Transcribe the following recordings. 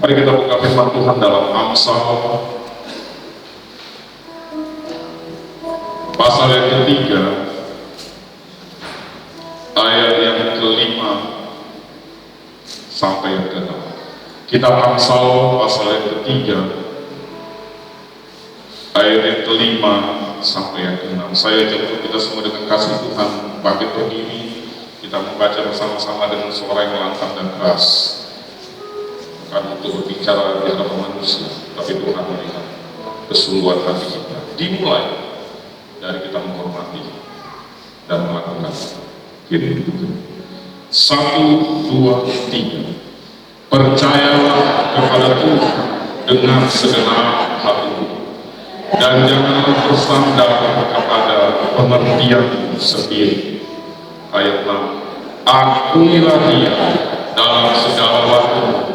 Mari kita buka firman Tuhan dalam Amsal pasal yang ketiga, ayat yang kelima sampai yang keenam. Kitab Amsal pasal yang ketiga, ayat yang kelima sampai yang keenam. Saya jemput kita semua dengan kasih Tuhan bangkit berdiri, kita membaca bersama-sama dengan suara yang lantang dan keras. Bukan untuk berbicara di hadapan manusia, tapi Tuhan melihat kesungguhan hati kita. Dimulai dari kita menghormati dan melakukan firman Tuhan. 1, 2, 3. Percayalah kepada Tuhan dengan segenap hatimu, dan janganlah bersandar kepada pengertianmu sendiri. Ayat 6. Akuilah Dia dalam segala waktu,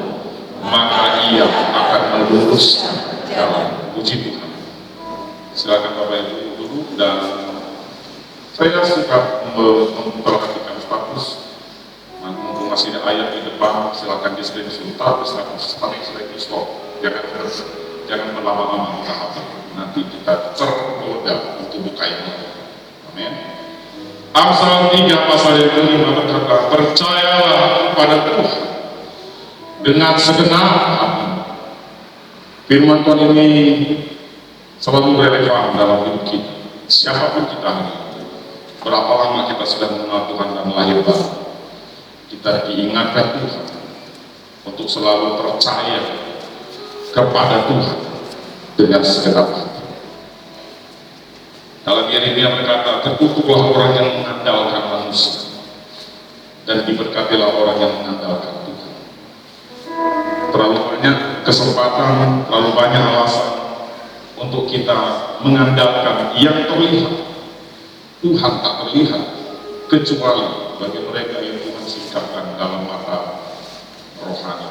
maka Ia akan meluruskan jalan. Puji Tuhan. Silakan Bapak Ibu duduk, dan saya suka memperhatikan status. Mumpung masih ada ayat di depan, silakan di screenshot, silakan stop. Jangan berlama-lama kita hafal. Nanti kita tergoda untuk buka ini. Amin. Amsal 3 pasal yang kelima berkata, percayalah pada Tuhan dengan segenap hati. Firman Tuhan ini selalu relevan dalam hidup kita. Siapapun kita, berapa lama kita sudah mengenal Tuhan dan lahir baru, kita diingatkan Tuhan untuk selalu percaya kepada Tuhan dengan segenap hati. Dalam Yeremia berkata, terkutuklah orang yang mengandalkan manusia, dan diberkatilah orang yang mengandalkan Tuhan. Terlalu banyak kesempatan, terlalu banyak alasan untuk kita mengandalkan yang terlihat. Tuhan tak terlihat, kecuali bagi mereka yang Tuhan singkapkan dalam mata rohani.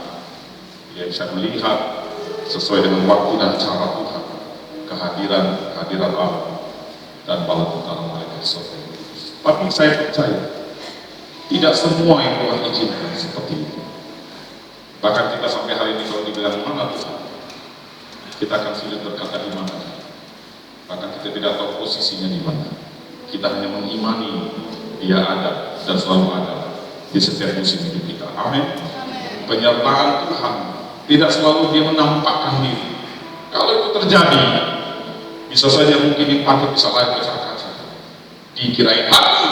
Dia bisa melihat sesuai dengan waktu dan cara Tuhan, kehadiran Allah dan bala tentara malaikat surga. Tapi saya percaya tidak semua yang Tuhan izinkan seperti itu. Bahkan kita sampai hari ini kalau dibilang mana Tuhan, kita akan sulit berkata di mana. Bahkan kita tidak tahu posisinya di mana. Kita hanya mengimani Dia ada dan selalu ada di setiap musim hidup kita. Amin. Penyertaan Tuhan tidak selalu Dia menampakkan diri. Kalau itu terjadi, bisa saja mungkin yang patut bisa lain kecelakaan. Dikirain hati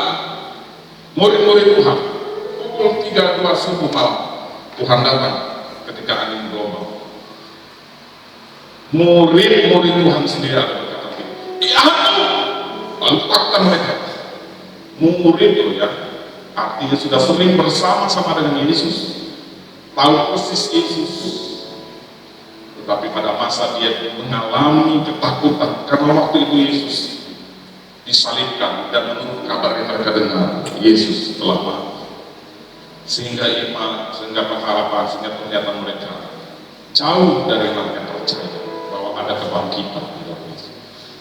murid-murid Tuhan pukul 3 subuh malam Tuhan datang ketika angin gelombang. Murid-murid Tuhan sendiri ada berkata, iya, lalu ketakutan mereka. Murid itu ya, artinya sudah sering bersama-sama dengan Yesus, tahu persis Yesus, tetapi pada masa dia mengalami ketakutan karena waktu itu Yesus disalibkan, dan menurut kabar yang mereka dengar, Yesus telah mati. Sehingga iman, sehingga pengharapan, sehingga pernyataan mereka jauh dari yang percaya bahwa ada kebangkitan di dalam Yesus.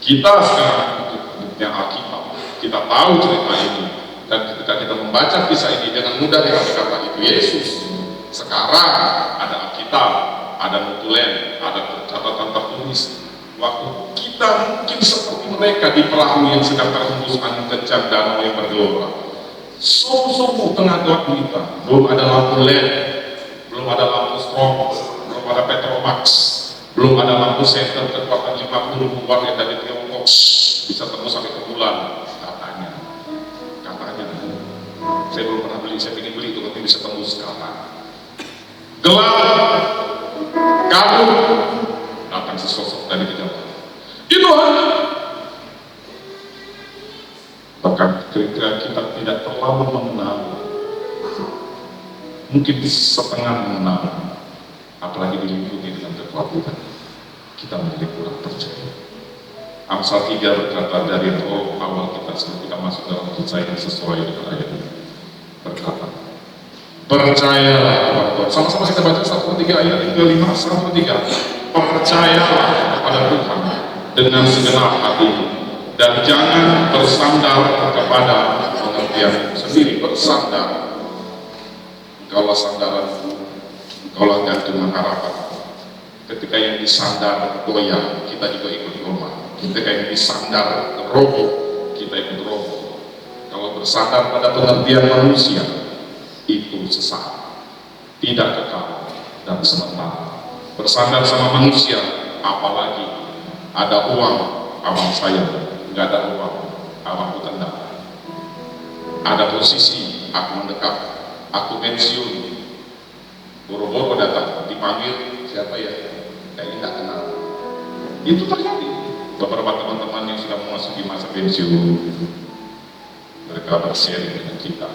Kita sekarang hidupnya Alkitab, kita tahu cerita ini, dan ketika kita membaca kisah ini dengan mudah kita berkata itu Yesus. Sekarang ada Alkitab, ada notulen, ada catatan tertulis. Waktu kita mungkin seperti mereka di perahu yang sedang terhembus angin kencang danau yang bergelora. Subuh-subuh tengah gelap gulita, belum ada lampu LED, belum ada lampu strobos, belum ada Petromax, belum ada lampu senter kekuatan 50.000 watt yang dari Tiongkok bisa tembus sampai ke bulan. Katanya, saya belum pernah beli, saya ingin beli itu nanti bisa tembus sekarang. Gelap, kabut, datang sesosok dari kejauhan. Itu hanya. Bahkan kira-kira kita tidak terlalu mengenal, mungkin setengah mengenal, apalagi diliputi dengan kekuatan, kita menjadi kurang percaya. Amsal 3 berkata dari awal kita sebelum kita masuk dalam percaya sesuai dengan ayat ini, berkata, percayalah kepada Tuhan. Sama-sama kita baca 1-3 ayat yang kelima, 1-3. Percayalah kepada Tuhan dengan segenap hatimu, dan jangan bersandar kepada pengertian sendiri. Bersandar, engkaulah sandaranku, engkaulah gantungan harapan, Ketika yang disandar goyang, kita juga ikut goyang. Ketika yang disandar roboh, kita ikut roboh. Kalau bersandar pada pengertian manusia, itu sesat, tidak kekal dan sementara. Bersandar sama manusia, apalagi ada uang, abang saya, nggak ada uang, abang tendang. Ada posisi, aku mendekat, aku pensiun, boro-boro datang, dipanggil, siapa ya? Kayaknya nggak kenal. Itu terjadi. Beberapa teman-teman yang sudah memasuki masa pensiun, mereka bersharing dengan kita.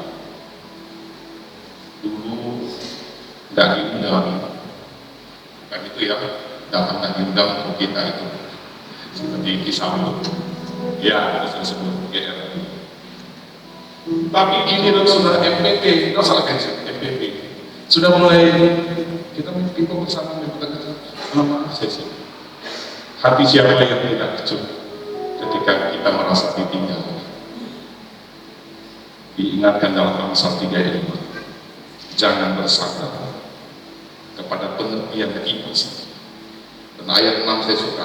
Dulu nggak diundang, kan itu ya, datang nggak diundang untuk kita itu. Seperti kisah ya, harus disebut GR. Tapi ini sudah MPP, nggak salah pensiun, MPP. Sudah mulai kita mimpi bersama nama sesi. Hati siapa yang tidak kecut ketika kita merasa ditinggal? Diingatkan dalam Amsal 3 ayat 5, jangan bersandar kepada pengertian keimanan. Dan ayat 6 saya suka,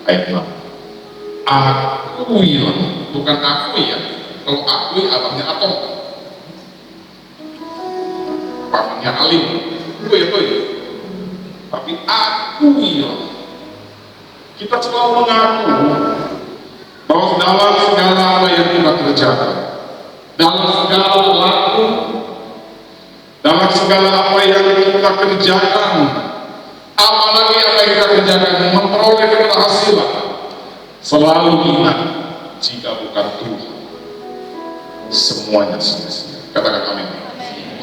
ayat 6, akuilah, bukan akui ya. Kalau akui abangnya atong, pamannya alim, gue ya. Tapi akuilah. Kita selalu mengaku bahwa dalam segala apa yang kita kerjakan, dalam segala laku, dalam segala apa yang kita kerjakan, apalagi apa yang kita kerjakan memperoleh keberhasilan, selalu ingat, jika bukan Tuhan, semuanya sia-sia. Katakan amin.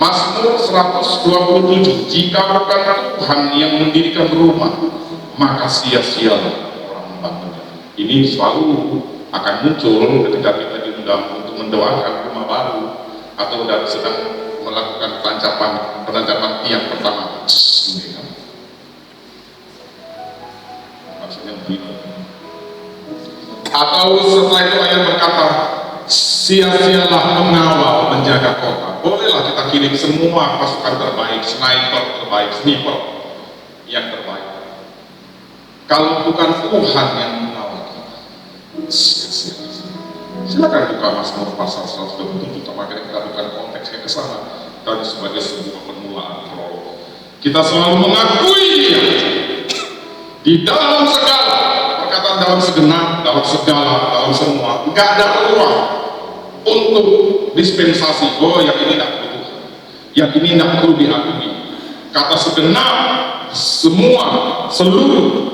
Mazmur 127, jika bukan Tuhan yang mendirikan rumah, maka sia-sialah orang membangunnya. Ini selalu akan muncul ketika kita diundang untuk mendoakan rumah baru atau sedang melakukan penancapan tiang pertama. Maksudnya begini. Atau setelah itu ayat berkata, sia-sialah mengawal menjaga kota. Bolehlah kita kirim semua pasukan terbaik, sniper terbaik, sniper yang terbaik. Kalau bukan Tuhan yang mengawal kita, silakan buka Mazmur pasal 127, tapi kita bukan konteksnya ke sana, tapi sebagai sebuah permulaan prolog. Kita selalu mengakui Dia di dalam segala, perkataan dalam segenap, dalam segala, dalam semua, nggak ada ruang untuk dispensasi. Oh, yang ini tidak perlu Tuhan, yang ini tidak perlu diakui. Kata segenap, semua, seluruh,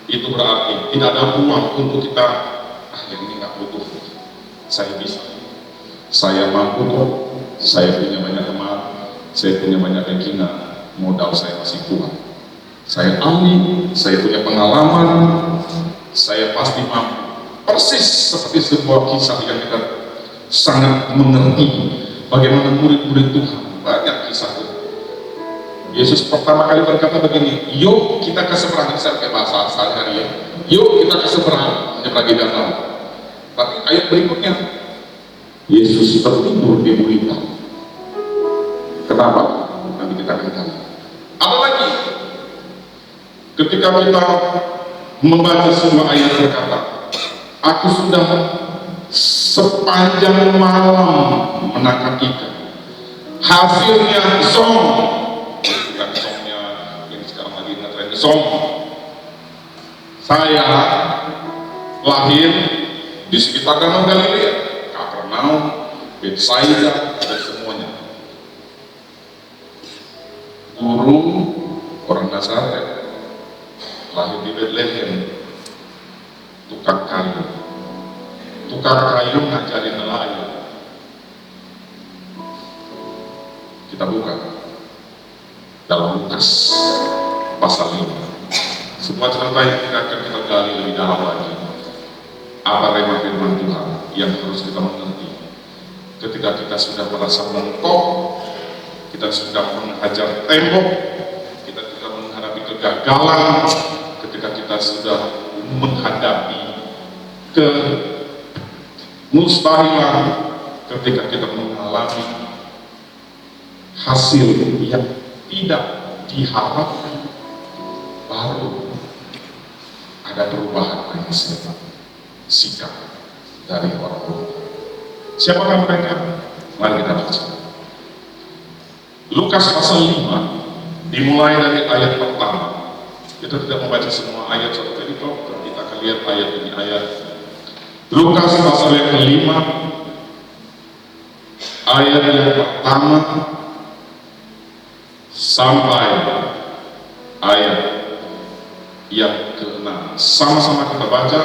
itu berarti tidak ada ruang untuk kita, yang ini nggak butuh, saya bisa, saya mampu kok, saya punya banyak teman, saya punya banyak rekening, modal saya masih kuat, saya ahli, saya punya pengalaman, saya pasti mampu. Persis seperti sebuah kisah yang kita sangat mengerti bagaimana murid-murid Tuhan, banyak kisah itu. Yesus pertama kali berkata begini, yuk kita ke seberang, saya pakai bahasa sehari-hari ya, yuk kita ke seberang menyeberangi danau. Tapi ayat berikutnya, Yesus tertidur di gurita. Kenapa? Nanti kita akan tahu. Apalagi ketika kita membaca sebuah ayat berkata, aku sudah sepanjang malam menangkap ikan, hasilnya zong. Bukan zongnya yang sekarang lagi ngetren, zong. Saya lahir di sekitar Danau Galilea, Kapernaum, Betsaida, dan semuanya. Guru orang Nazaret, lahir di Bethlehem, tukang kayu. Tukang kayu ngajarin nelayan. Kita buka dalam Lukas pasal 5. Sebuah cerita yang akan kita gali lebih dalam lagi. Apa rema firman Tuhan yang harus kita mengerti ketika kita sudah merasa mentok, kita sudah menghajar tembok, kita sudah menghadapi kegagalan, ketika kita sudah menghadapi kemustahilan, ketika kita mengalami hasil yang tidak diharapkan, baru ada perubahan mindset, sikap dari orang-orang. Siapakah mereka? Mari kita baca. Lukas pasal 5, dimulai dari ayat pertama. Kita tidak membaca semua ayat satu kali, kita akan lihat ayat demi ayat. Lukas pasal yang ke-5, ayat yang pertama sampai ayat yang ke-6. Sama-sama kita baca.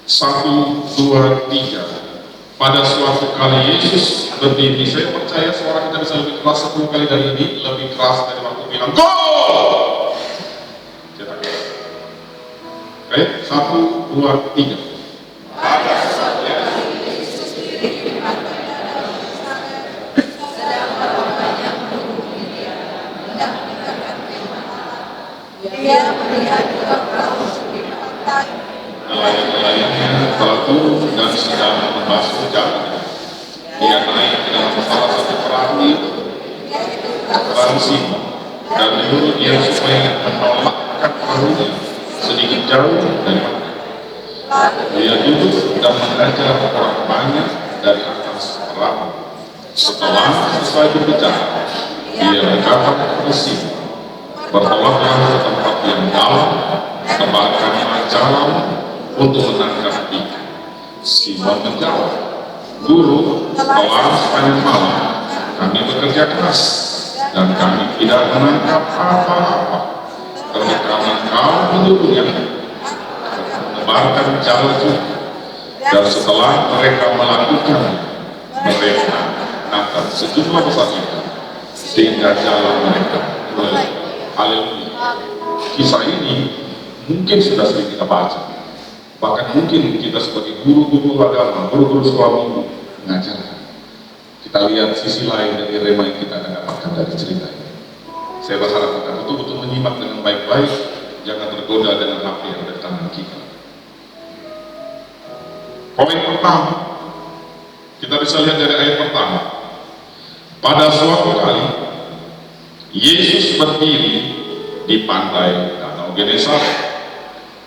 1, 2, 3. Pada suatu kali Yesus berdiri. Saya percaya suara kita bisa lebih keras 10 kali dari ini, lebih keras dari waktu bilang go. Cetak ya. Oke, 1, 2, 3. Pada suatu kali Yesus berdiri di pantai danau Genesaret, sedang orang banyak menunggu Dia hendak mendengarkan firman Allah. Dia melihat dua perahu di pantai. Nelayan-nelayannya telah turun dan sedang membasuh jalan. Dia naik ke dalam salah satu perahu itu, perahu Simon, dan menyuruh dia supaya menolakkan perahunya sedikit jauh dari pantai. Dia duduk dan mengajar orang banyak dari atas perahu. Setelah selesai berbicara, dia berkata kepada Simon, "Bertolaklah ke tempat yang dalam, tebarkan jalan untuk menangkap ikan." Simon menjawab, "Guru, telah sepanjang malam kami bekerja keras dan kami tidak menangkap apa-apa. Karena kau menyuruhnya, menebarkan jalan juga." Dan setelah mereka melakukan, mereka angkat sejumlah besar ikan sehingga jalan mereka mulai. Haleluya. Kisah ini mungkin sudah sering kita baca, bahkan mungkin kita sebagai guru-guru agama, guru-guru sekolah minggu mengajar. Kita lihat sisi lain dari rema yang kita dapatkan dari cerita ini. Saya berharap kita betul-betul menyimak dengan baik-baik, jangan tergoda dengan apa yang ada di tangan kita. Poin pertama, kita bisa lihat dari ayat pertama. Pada suatu kali, Yesus berdiri di pantai danau Genesaret,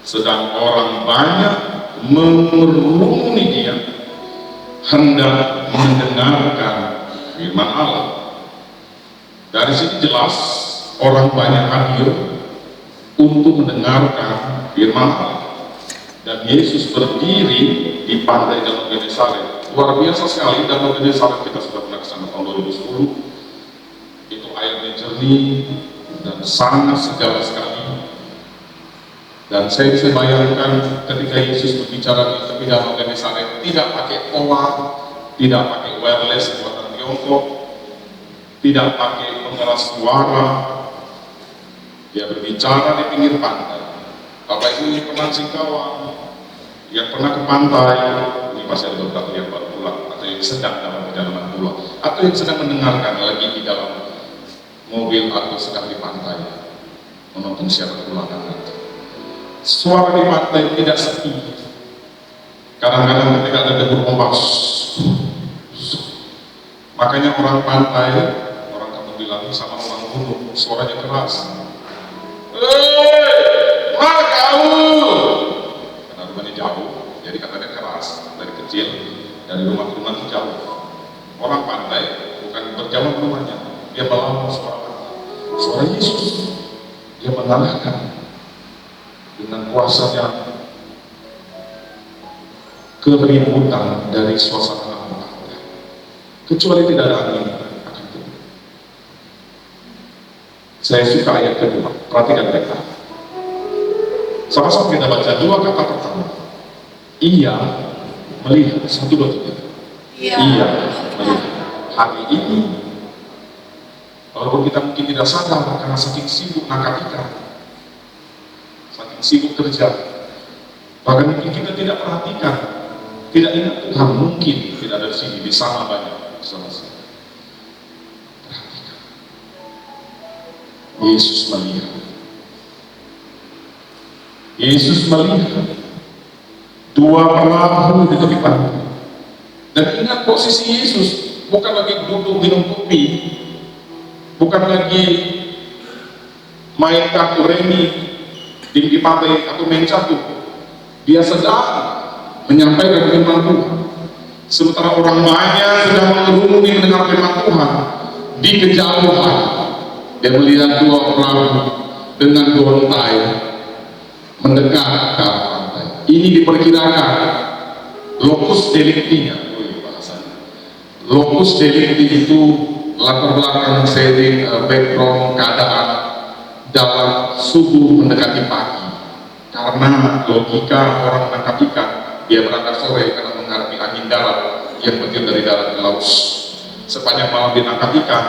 sedang orang banyak mengerumuni Dia hendak mendengarkan firman Allah. Dari sini jelas orang banyak hadir untuk mendengarkan firman Allah. Dan Yesus berdiri di pantai danau Genesaret. Luar biasa sekali. Danau Genesaret kita sudah pernah ke sana tahun 2010. Itu airnya jernih dan sangat segar sekali. Dan saya bisa bayangkan ketika Yesus berbicara di tepi danau Genesaret, tidak pakai oa, tidak pakai wireless buatan Tiongkok, tidak pakai pengeras suara. Dia berbicara di pinggir pantai. Bapak Ibu yang pernah Singkawang, yang pernah ke pantai, ini masih ada beberapa yang baru pulang, atau yang sedang dalam perjalanan pulang, atau yang sedang mendengarkan lagi di dalam mobil atau sedang di pantai menonton siaran pulangan nanti. Suara di pantai tidak sepi. Kadang-kadang ketika ada debur ombak, makanya orang pantai, orang kamu bilang sama orang gunung, suaranya keras. Mana kau? Karena rumahnya jauh, jadi katanya keras. Dari kecil, dari rumah ke rumah itu jauh. Orang pantai bukan berjauh rumahnya, dia bawa suara Yesus. Dia mengalahkan dengan kuasanya keributan dari suasana alam. Kecuali tidak ada angin akan turun. Saya suka ayat kedua, perhatikan baik-baik. Sama-sama kita baca dua kata pertama. Ia melihat, 1, 2, 3. Ia melihat. Hari ini, walaupun kita mungkin tidak sadar karena saking sibuk nangkap ikan, saking sibuk kerja, bahkan mungkin kita tidak perhatikan, tidak ingat Tuhan mungkin tidak ada di sini, di sana banyak, di sana sini. Perhatikan. Yesus melihat. Yesus melihat dua perahu di tepi pantai. Dan ingat posisi Yesus, bukan lagi duduk minum kopi, bukan lagi main kartu remi di pantai atau main catur, dia sedang menyampaikan firman Tuhan. Sementara orang banyak sedang mengerumuni mendengar firman Tuhan, di kejauhan dia melihat dua perahu dengan gontai mendekat ke arah pantai. Ini diperkirakan lokus deliktinya, lokus delikti itu latar belakang setting background keadaan dalam subuh mendekati pagi. Karena logika orang menangkap ikan, dia berangkat sore karena menghadapi angin darat yang bertiup dari darat ke laut. Sepanjang malam dia menangkap ikan,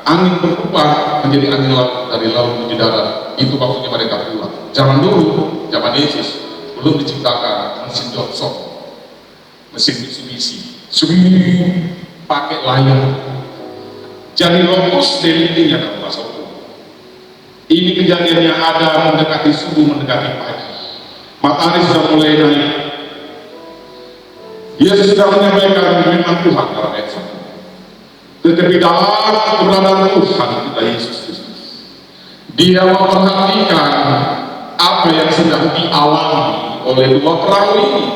angin berubah menjadi angin laut dari laut menuju darat. Itu waktunya mereka pulang. Zaman dulu, zaman Yesus, belum diciptakan mesin Johnson, mesin Mitsubishi, pakai layar. Jadi lokus deliktinya dalam bahasa hukum. Ini kejadiannya ada mendekati subuh, mendekati pagi. Matahari sudah mulai naik. Yesus sudah menyampaikan firman Tuhan dalam ayat 1. Tetapi dalam keberadaan Tuhan kita Yesus Kristus, Dia memperhatikan apa yang sedang dialami oleh dua perahu ini.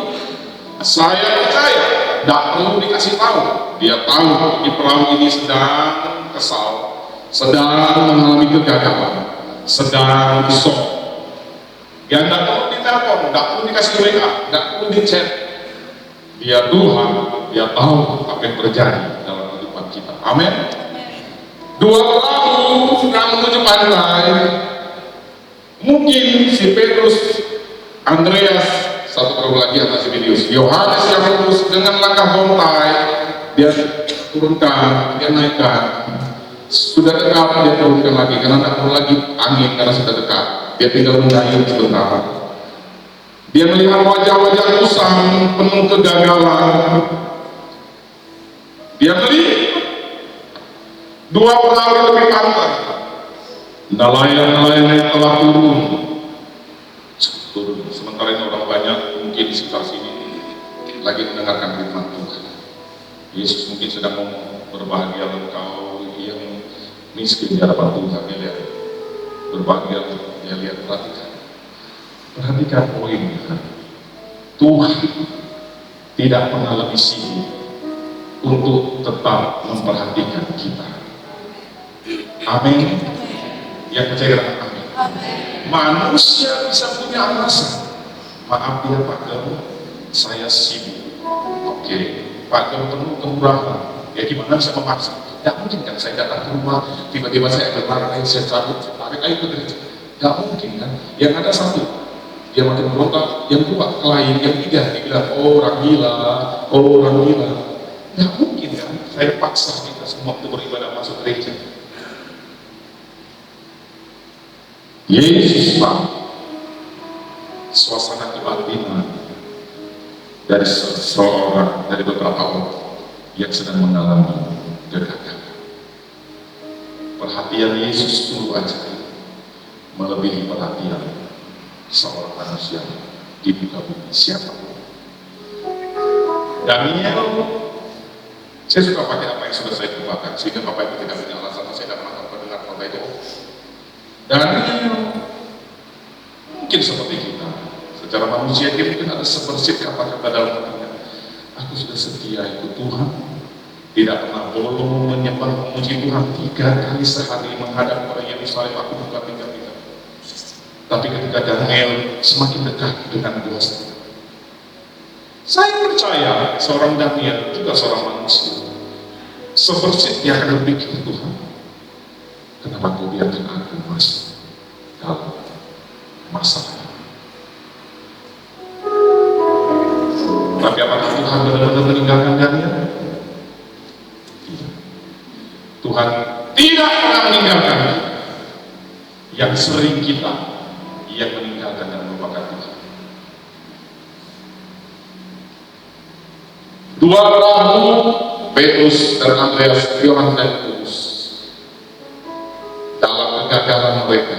Saya percaya, tidak perlu dikasih tahu. Dia tahu di perahu ini sedang kesal, sedang mengalami kegagalan, sedang disok. Dia tidak perlu ditelepon, tidak perlu dikasih WA, tidak perlu di chat. Dia Tuhan, dia tahu apa yang terjadi dalam kehidupan kita. Amin. Dua perahu sedang menuju pantai. Mungkin si Petrus, Andreas, satu perahu lagi atas Yesus, Yohanes yang lurus dengan langkah gontai, dia turunkan, dia naikkan. Sudah dekat dia turunkan lagi karena tidak perlu lagi angin karena sudah dekat. Dia tinggal mendayung sebentar. Dia melihat wajah-wajah kusam penuh kegagalan. Dia melihat dua perahu di tepi pantai. Nelayan-nelayan yang telah turun. Sementara ini orang banyak mungkin di sekitar sini lagi mendengarkan firman Tuhan. Yesus mungkin sedang ngomong, berbahagia engkau yang miskin di hadapan Tuhan. Dia lihat, berbahagia, dia lihat, perhatikan poin. Tuhan tidak pernah lebih sibuk untuk tetap memperhatikan kita. Amin. Yang percaya amin. Manusia bisa punya alasan. Maaf ya Pak Gem, saya sibuk. Oke, Pak Gem penuh kemurahan. Ya gimana bisa memaksa? Tidak mungkin kan saya datang ke rumah, tiba-tiba saya ambil barang lain, saya cabut, saya tarik air ke gereja. Tidak mungkin kan? Yang ada satu, dia makin berontak. Yang dua, lain, yang tiga, dia bilang, oh orang gila, oh orang gila. Tidak mungkin kan? Saya paksa kita semua untuk beribadah masuk gereja. Yesus tahu suasana kebatinan dari seseorang, dari beberapa orang yang sedang mengalami kegagalan. Perhatian Yesus dulu aja melebihi perhatian seorang manusia di muka bumi siapapun. Daniel, saya suka pakai apa yang sudah saya lupakan sehingga Bapak Ibu tidak punya alasan saya tidak pernah mendengar khotbah itu. Daniel mungkin seperti kita, secara manusia dia mungkin ada sepersit kata-kata dalam hatinya. Aku sudah setia ikut Tuhan, tidak pernah bolong menyembah memuji Tuhan 3 kali sehari menghadap orang Yerusalem. Aku buka 3 kali. Tapi ketika Daniel semakin dekat dengan Tuhan, saya percaya seorang Daniel juga seorang manusia. Sepersit dia akan berpikir, Tuhan, kenapa kau biarkan aku masuk dalam masalah? Tapi apakah Tuhan benar-benar meninggalkan Daniel? Tidak. Tuhan tidak pernah meninggalkan kita. Yang sering kita yang meninggalkan dan melupakan Tuhan. Dua perahu, Petrus dan Andreas, Yohanes dan Paulus, dalam kegagalan mereka,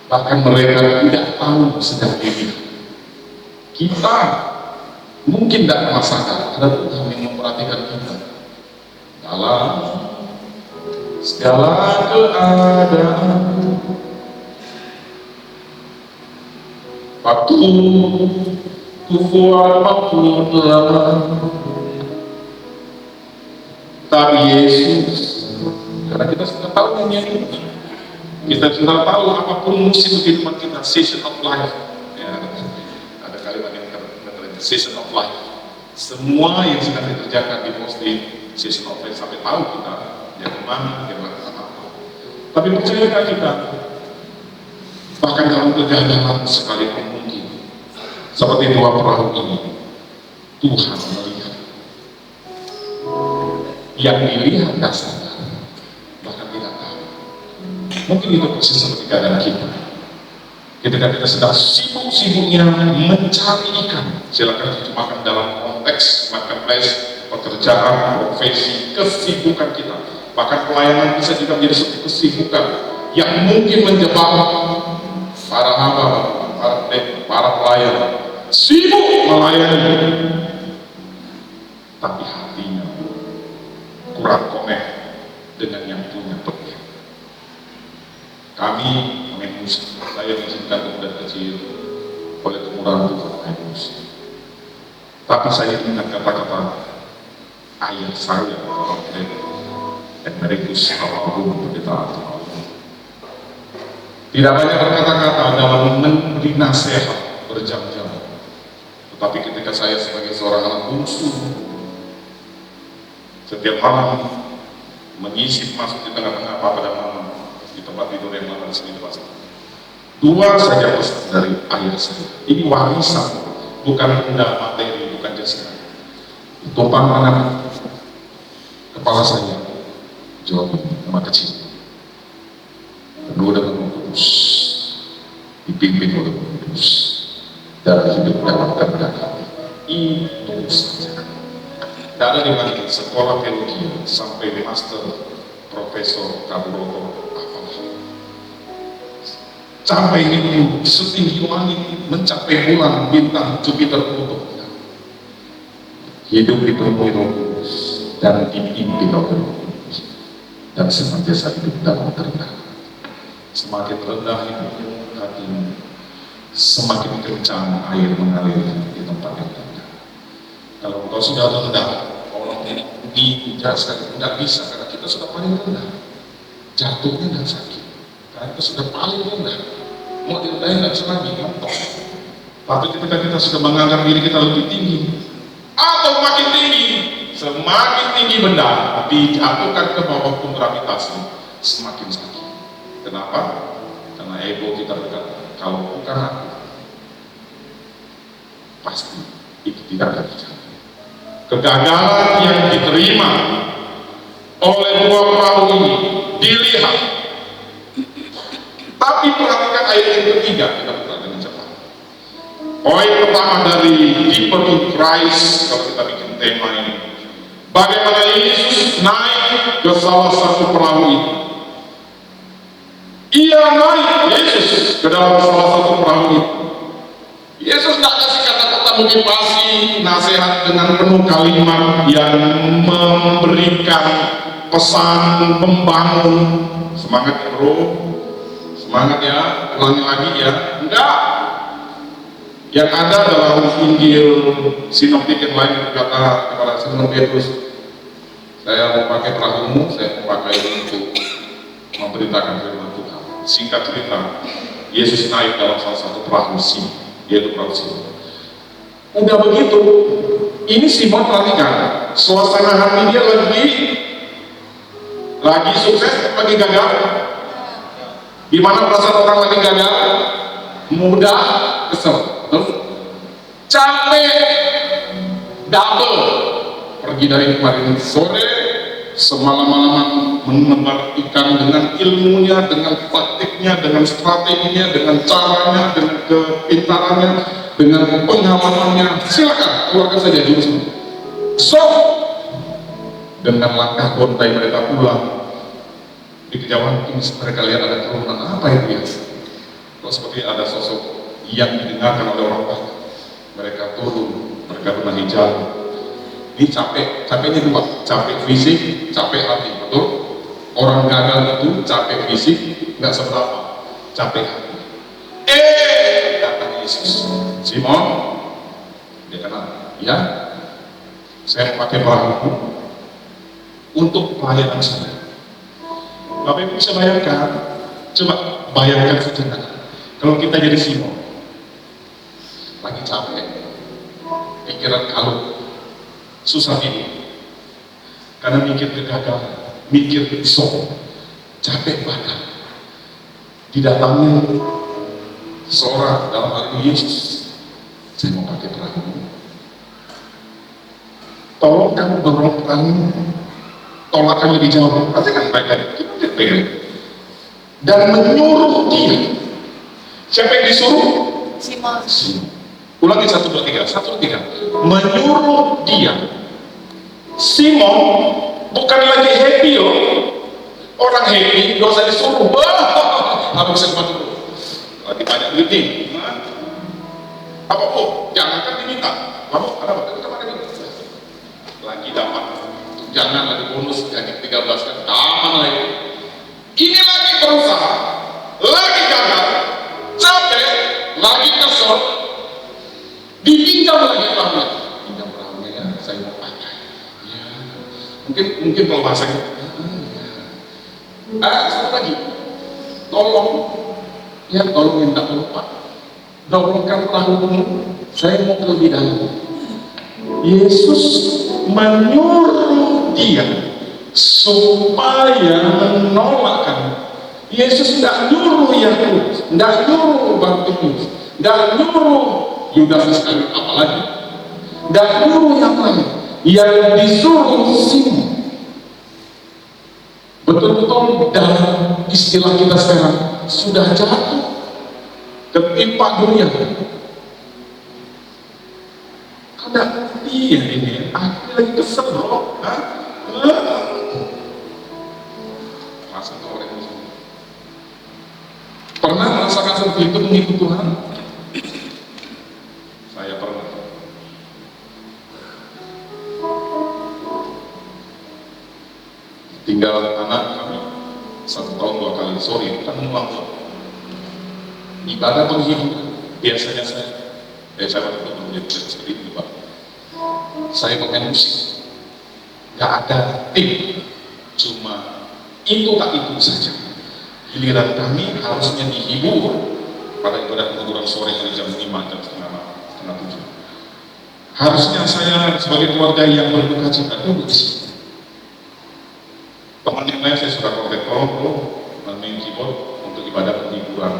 bahkan mereka tidak tahu sedang ini. Kita mungkin tidak merasakan ada Tuhan yang memperhatikan kita dalam segala keadaan. Waktu kubuat maupun tapi Yesus, karena kita sudah tahu nyanyi, kita sudah tahu apapun musim kehidupan kita, season of life. Ya, ada kalimat yang terkata season of life. Semua yang sedang dikerjakan di posting season of life sampai tahu kita yang mana, yang melakukan apa. Tapi percayakah kita, bahkan dalam kegagalan sekalipun mungkin, seperti dua perahu ini, Tuhan melihat. Yang dilihat tak sadar, bahkan tidak tahu. Mungkin itu persis seperti keadaan kita. Ketika kita sedang sibuk-sibuknya mencari ikan, silakan diterjemahkan dalam konteks marketplace, pekerjaan, profesi, kesibukan kita. Bahkan pelayanan bisa juga menjadi seperti kesibukan yang mungkin menjebak para hamba, para pelayan, sibuk melayani, tapi hatinya kurang konek dengan yang punya pekerjaan. Kami emosi, saya diizinkan kemudian kecil oleh kemurahan Tuhan emosi. Tapi saya ingat kata-kata ayah saya orang Emeritus Almarhum Pendeta Tuhan. Tidak banyak berkata-kata dalam memberi nasihat berjam-jam. Tetapi ketika saya sebagai seorang anak bungsu, setiap malam mengisi masuk di tengah-tengah papa dan mama di tempat tidur yang lama di sini di pasar. Dua saja pesan dari ayah saya. Ini warisan, bukan benda materi, bukan jasmani. Tumpang tangan kepala saya, jawab nama kecil. Penuh dengan Roh Kudus, dipimpin oleh Roh Kudus, dari hidup dalam kehendak hati. Itu saja. Tidak ada di mana sekolah teologi sampai master, profesor, kaburoto, apalah. Sampai itu setinggi langit, mencapai bulan, bintang, Jupiter, Pluto. Hidup dipenuhi Roh Kudus dan dipimpin oleh Roh Kudus, dan senantiasa hidup dalam kerendahan. Semakin rendah hidupmu, hatimu, semakin kencang air mengalir di tempat yang rendah. Kalau engkau sudah rendah, orang diujar sekali, tidak bisa, karena kita sudah paling rendah. Jatuhnya tidak sakit, karena kita sudah paling rendah. Mau direndahin tidak bisa lagi, ngantok. Tapi ketika kita sudah menganggap diri kita lebih tinggi, atau makin tinggi, semakin tinggi benda, dijatuhkan ke bawah pun gravitasi, semakin sakit. Kenapa? Karena ego kita berkata, kalau bukan aku, pasti itu tidak akan terjadi. Kegagalan yang diterima oleh dua perahu ini dilihat. Tapi perhatikan ayat yang ketiga, kita buka dengan cepat. Poin pertama dari Deeper in Christ, kalau kita bikin tema ini, bagaimana Yesus naik ke salah satu perahu ini. Ia naik, Yesus, ke dalam salah satu perahu ini. Yesus tidak kasih kata-kata motivasi, nasihat dengan penuh kalimat yang memberikan pesan membangun. Semangat ya bro, semangat ya, ulangi lagi ya. Enggak. Yang ada dalam Injil sinoptik yang lain berkata kepada Simon Petrus, saya mau pakai perahumu, saya mau pakai untuk memberitakan firman Tuhan. Singkat cerita, Yesus naik dalam salah satu perahu Simon, yaitu perahu Simon. Udah begitu, ini Simon perhatikan, suasana hati dia lagi sukses, lagi gagal. Gimana perasaan orang lagi gagal? Mudah, kesel, capek, double. Pergi dari kemarin sore, semalam-malaman menebar ikan dengan ilmunya, dengan taktiknya, dengan strateginya, dengan caranya, dengan kepintarannya, dengan pengamalannya. Silakan keluarkan saja dulu semua. So, dengan langkah gontai mereka pulang di kejauhan, mungkin mereka lihat ada kerumunan apa itu ya? Kalau seperti ada sosok yang didengarkan oleh orang banyak, mereka turun, mereka benahi jalan. Ini capeknya dua, capek fisik, capek hati, betul? Orang gagal itu capek fisik, nggak seberapa, capek hati. Datang Yesus. Simon, dia kenal, ya, saya pakai perahu untuk pelayanan saya. Bapak Ibu bisa bayangkan, coba bayangkan sejenak, kalau kita jadi Simon, lagi capek, pikiran kalut, susah tidur, karena mikir kegagalan, mikir besok, capek badan, didatangi seorang, dalam hal ini Yesus, saya mau pakai perahu, tolong kamu dorong kami, tolakkan lebih jauh, pasti kan baik-baik, kita pegang, dan menyuruh dia. Siapa yang disuruh? Simon. Ulangi 1, 2, 3, 1, 2, 3. Menyuruh dia. Simon bukan lagi happy loh. Orang happy gak usah disuruh. Apa bisa bantu? Lagi banyak duit nih. Apa kok? Jangan kan diminta. Kamu ada apa? Kita mana nih? Lagi dapat. Jangan lagi bonus gaji 13 kan. Aman lagi. Ini lagi berusaha. Lagi gagal. Capek. Lagi kesel. Dipinjam lagi perahunya. Pinjam perahunya ya. Saya mau pakai. Ya. Mungkin kalau bahasanya. Satu lagi. Tolong. Ya tolong minta lupa. Dorongkan perahu. Saya mau terlebih dahulu. Yesus menyuruh dia supaya menolakkan. Yesus tidak nyuruh Yakub, tidak nyuruh Bartimeus, tidak nyuruh Yudas Iskariot, apalagi tidak nyuruh yang lain. Yang disuruh Simon. Betul-betul dalam istilah kita sekarang sudah jatuh ketimpa dunia. Karena dia ini aku lagi kesel bro. Masa orang ini pernah merasakan seperti itu mengikut Tuhan? Saya pernah. Tinggal anak kami 1 tahun 2 kali, sorry, bukan ulang tahun. Ibadah penghiburan, biasanya saya betul-betul seperti itu Pak. Saya main musik, nggak ada tim, cuma itu tak itu saja. Giliran kami harusnya dihibur pada ibadah penghiburan sore dari jam 5 jam setengah 7. Harusnya saya sebagai keluarga yang berduka cita duduk di sini. Teman yang lain saya sudah kontak tolong main keyboard untuk ibadah penghiburan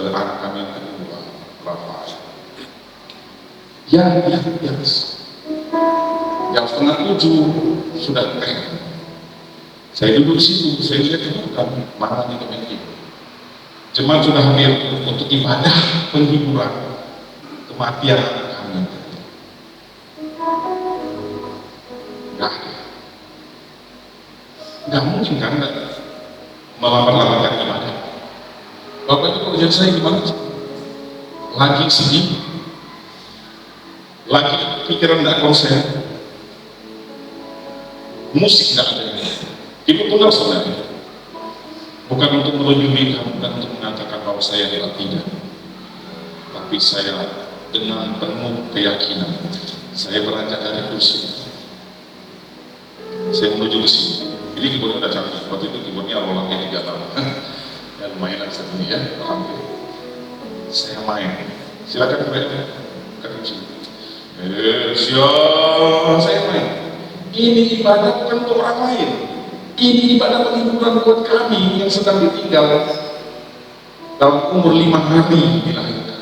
anak kami yang kedua, Rafa. Yang jam setengah 7 sudah kering. Saya duduk di situ, saya lihat itu kami mana nih main keyboard. Jemaat sudah hadir untuk ibadah penghiburan kematian anak kami. Nggak mungkin kan melambat-lambatkan ibadah. Bapak itu pekerjaan saya gimana? Lagi sedih, lagi pikiran nggak konsen, musik nggak ada ini. Itu benar sebenarnya. Bukan untuk melindungi kamu, bukan untuk mengatakan bahwa saya adalah tidak. Tapi saya dengan penuh keyakinan, saya beranjak dari kursi. Saya menuju ke sini. Ini keyboardnya udah canggih. Waktu itu keyboardnya awalnya 3 tahun. Ya lumayan lah satu ya, alhamdulillah. Saya main. Silakan berada. Saya main. Ini ibadah bukan untuk orang lain. Ini ibadah penghiburan buat kami yang sedang ditinggal dalam umur 5 hari dilahirkan.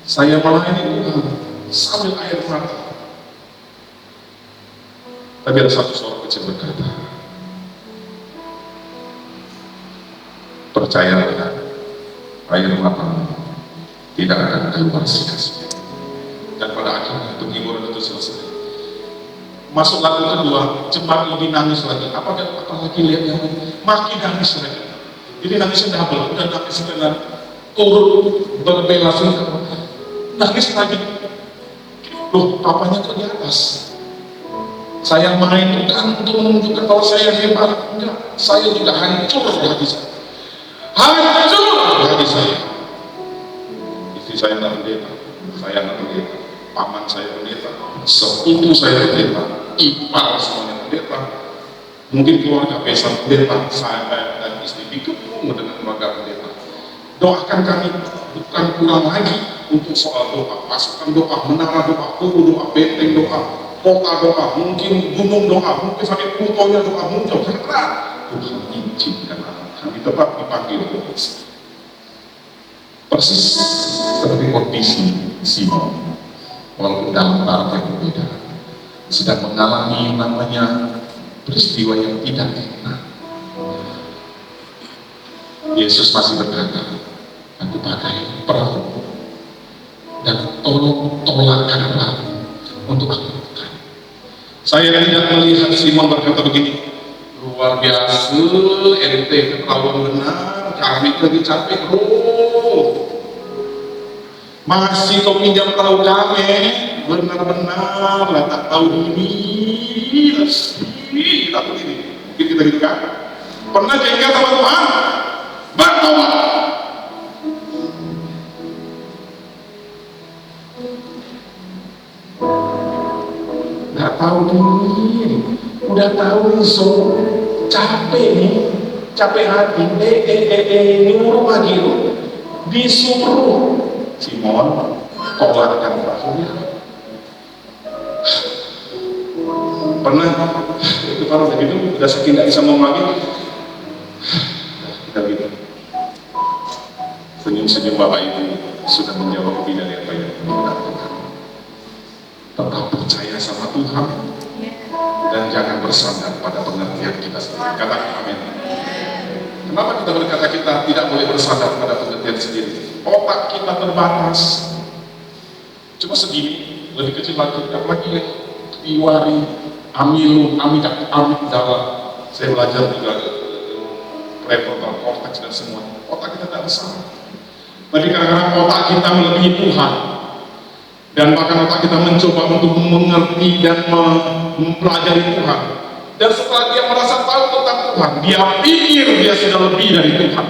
Saya melayani Tuhan sambil air mata. Tapi ada satu suara kecil berkata, percayalah, air mata tidak akan keluar sia-sia. Dan pada akhirnya penghiburan itu selesai. Masuk lagu kedua, jemaat lebih nangis lagi. Apalagi lihat yang makin nangis lagi. Jadi nangisnya double, udah nangis dengan turut berbela-bela, nangis lagi. Loh, papanya kok di atas? Saya main bukan untuk menunjukkan bahwa saya hebat, enggak. Saya juga hancur di hati saya. Hancur di hati saya. saya anak pendeta, paman saya pendeta, sepupu saya pendeta, ipar semuanya pendeta, mungkin keluarga besar pendeta, saya dan istri dikepung dengan keluarga pendeta. Doakan kami, bukan kurang lagi untuk soal doa, pasukan doa, menara doa, kubu doa, benteng doa, kota doa, mungkin gunung doa, mungkin sampai Plutonya doa muncul, karena Tuhan izinkan kami tetap dipanggil Tuhan. Persis seperti kondisi Simon, walaupun dalam taraf yang berbeda, sedang mengalami namanya peristiwa yang tidak enak. Yesus masih berkata, aku pakai perahu dan tolong tolakkan perahu untuk aku. Saya tidak melihat Simon berkata begini, luar biasa, ente keterlaluan benar, kami lagi capek, masih kau pinjam perahu kami, benar-benar lah tak tahu ini, tak tahu ini, mungkin kita gitu kan? Pernah jengkel sama Tuhan? Bertobat. Nggak tahu diri, udah tahu so capek nih, capek hati, nyuruh lagi lu, disuruh Simon tolakkan perahunya. Pernah itu kalau begitu udah saking nggak bisa ngomong lagi, kita gitu senyum-senyum Bapak Ibu sudah menjawab lebih dari apa yang kita katakan. Tetap percaya sama Tuhan dan jangan bersandar pada pengertian kita sendiri. Katakan amin. Kenapa kita berkata kita tidak boleh bersandar pada pengertian sendiri? Otak kita terbatas. Cuma segini, lebih kecil lagi, apalagi Iwari, Amilum, Amigdala. Saya belajar juga prefrontal cortex dan semua. Otak kita tidak besar. Tapi kadang-kadang otak kita melebihi Tuhan. Dan bahkan otak kita mencoba untuk mengerti dan mempelajari Tuhan. Dan setelah dia merasa tahu tentang Tuhan, dia pikir dia sudah lebih dari Tuhan.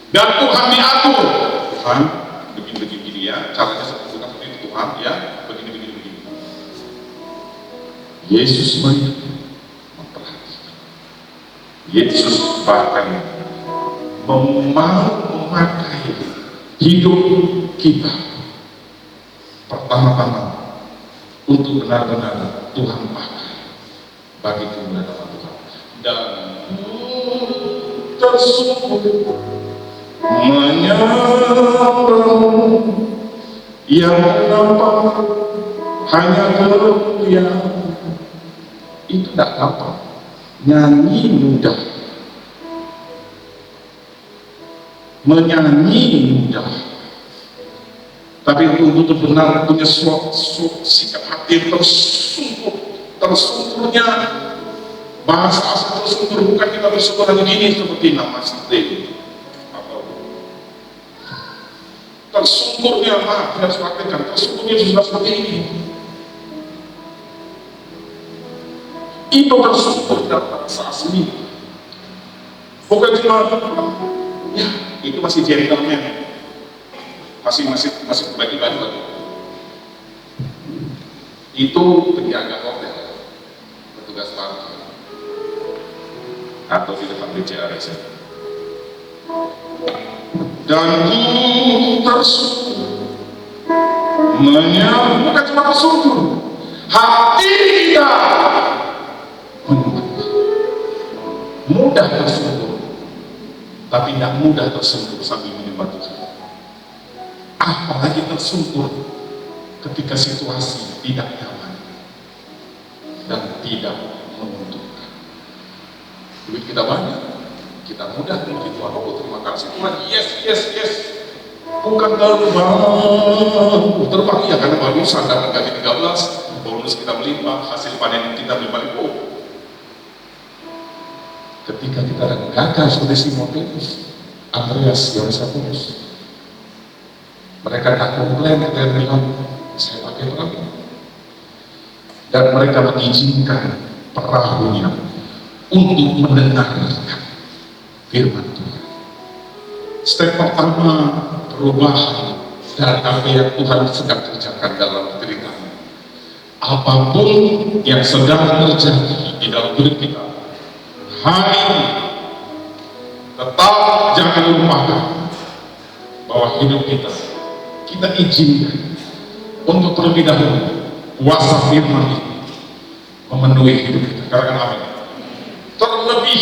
Dan Tuhan diatur. Tuhan, begini-begini ya, caranya bukan seperti itu Tuhan, ya, begini-begini. Yesus memperhatikan. Yesus bahkan mau memakai hidup kita pertama-tama untuk benar-benar Tuhan pakai bagi kemuliaan Tuhan. Dan tersungguh menyembahmu yang nampak hanya kemuliaan. Itu tidak gampang. Nyanyi mudah, menyanyi mudah, tapi untuk benar punya sikap hati tersungkurnya, bahasa asal tersungkur bukan kita bersyukur hanya gini seperti nama sendiri atau tersungkurnya, maaf harus praktekkan, tersungkurnya sudah seperti ini. Itu tersungkur dalam bahasa asli, bukan cuma ya itu masih gentleman, masih bagi baju lagi. Itu penjaga hotel, petugas parkir, atau di depan BCRS. Dan tersungkur bukan cuma tersungkur, hati kita mudah tersungkur, tapi tidak mudah tersungkur sambil menyembah Tuhan. Apalagi tersungkur ketika situasi tidak nyaman dan tidak menguntungkan. Duit kita banyak, kita mudah memuji Tuhan. Oh, terima kasih Tuhan, yes. Bukan terbang ya, karena barusan dapat gaji 13, bonus kita melimpah, hasil panen kita berlimpah. Ketika kita gagal seperti Simon Petrus, Andreas, Yohanes, mereka tak komplain, mereka bilang, saya pakai perahu. Dan mereka mengizinkan perahunya untuk mendengarkan firman Tuhan. Step pertama perubahan dan apa yang Tuhan sedang kerjakan dalam diri kami. Apapun yang sedang terjadi di dalam hidup kita hari ini, tetap jangan lupakan bahwa hidup kita izinkan untuk terlebih dahulu kuasa firman ini memenuhi hidup kita. Katakan amin. Terlebih,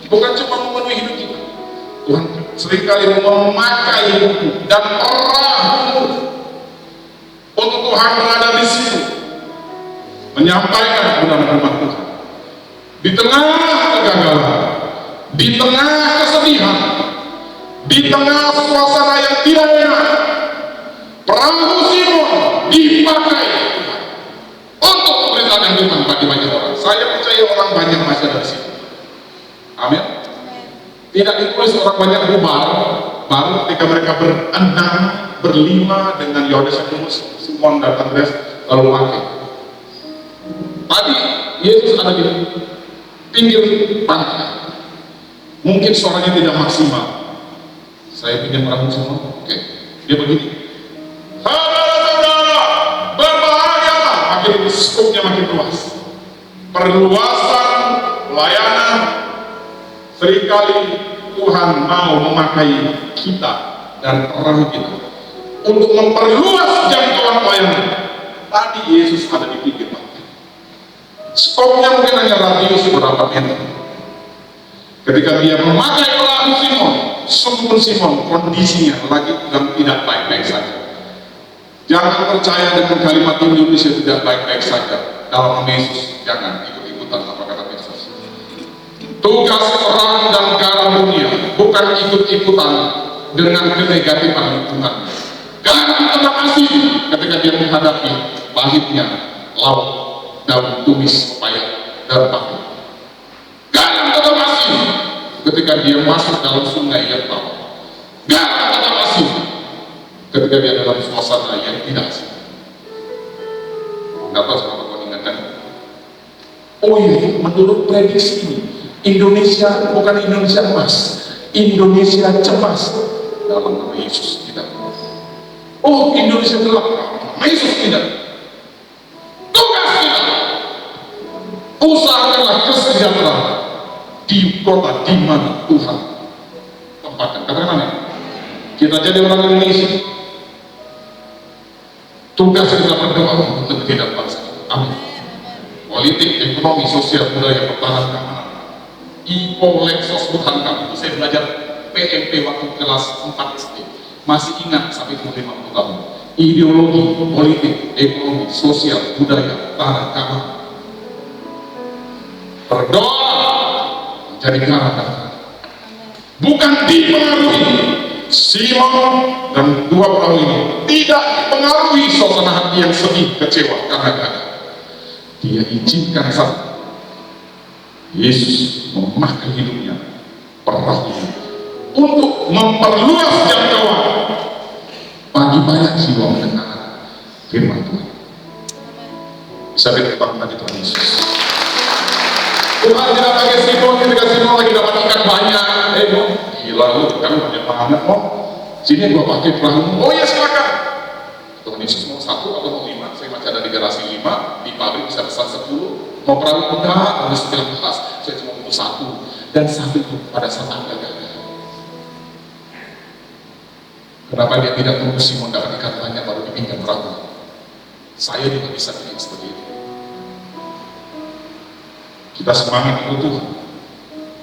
bukan cuma memenuhi hidup kita, Tuhan seringkali memakai hidupku dan perahu untuk Tuhan berada di situ menyampaikan kebenaran firman Tuhan di tengah kegagalan, di tengah kesedihan, di tengah suasana yang tidak enak. Perahu Simon dipakai untuk memberitakan firman bagi banyak orang. Saya percaya orang banyak masih ada di situ. Amin. Tidak ditulis orang banyak baru ketika mereka berenam, berlima dengan Yohanes, Yakobus, Simon dan Andreas lalu pakai. Tadi Yesus ada di pinggir pantai. Mungkin suaranya tidak maksimal. Saya pinjam perahu semua. Oke. Dia begini. Saudara-saudara, berbahagialah. Makin skopnya makin luas. Perluasan pelayanan. Seringkali Tuhan mau memakai kita dan perahu kita untuk memperluas jangkauan pelayanan. Tadi Yesus ada di pinggir pantai. Skopnya mungkin hanya radius berapa meter. Ketika dia memakai perahu Simon, sungguh Simon kondisinya lagi sedang tidak baik-baik saja. Jangan percaya dengan kalimat Indonesia tidak baik-baik saja. Dalam nama Yesus, jangan ikut-ikutan apa kata Yesus. Tugas terang dan garam dunia bukan ikut-ikutan dengan kenegatifan lingkungan. Garam tetap asin ketika dia menghadapi pahitnya laut, daun tumis, pepaya, dan batu. Garam tetap asin ketika dia masuk dalam sungai yang tahu. Garam tetap asin ketika dia dalam suasana yang tidak asing. Nggak tahu siapa kau ingatkan. Oh iya, menurut prediksi ini, Indonesia bukan Indonesia emas, Indonesia cemas dalam nama Yesus tidak. Oh, Indonesia gelap, nama Yesus tidak. Tugas kita, usahakanlah kesejahteraan di kota di mana Tuhan tempatkan. Katakan amin. Kita jadi orang Indonesia. Tugas kita berdoa untuk tidak bangsa. Amin. Politik, ekonomi, sosial, budaya, pertahanan, keamanan. IPO, Lexos, Tuhan kami. Itu saya belajar PMP waktu kelas 4 SD. Masih ingat sampai 50 tahun. Ideologi, politik, ekonomi, sosial, budaya, pertahanan, keamanan. Berdoa menjadi garakan. Bukan dipengaruhi. Simon dan dua perahu ini tidak dipengaruhi suasana hati yang sedih, kecewa karena gagal. Dia izinkan saja Yesus memakai hidupnya, perahunya, untuk memperluas jangkauan bagi banyak jiwa mendengar firman Tuhan. Bisa bertepuk bagi Tuhan Yesus. Tuhan tidak pakai Simon ketika Simon lagi dapat ikan banyak. Gila lu, kan banyak banget kok. Sini gua pakai perahu. Oh ya silakan. Tuhan Yesus mau 1 atau mau 5? Saya baca ada di garasi 5, di pabrik bisa pesan 10. Mau perahu enggak? Harus bilang khas. Saya cuma butuh 1 dan 1 itu pada saat Anda gagal. Kenapa dia tidak tunggu Simon dapat ikan banyak baru dipinjam perahu? Saya juga bisa bikin seperti itu. Kita semangat ikut Tuhan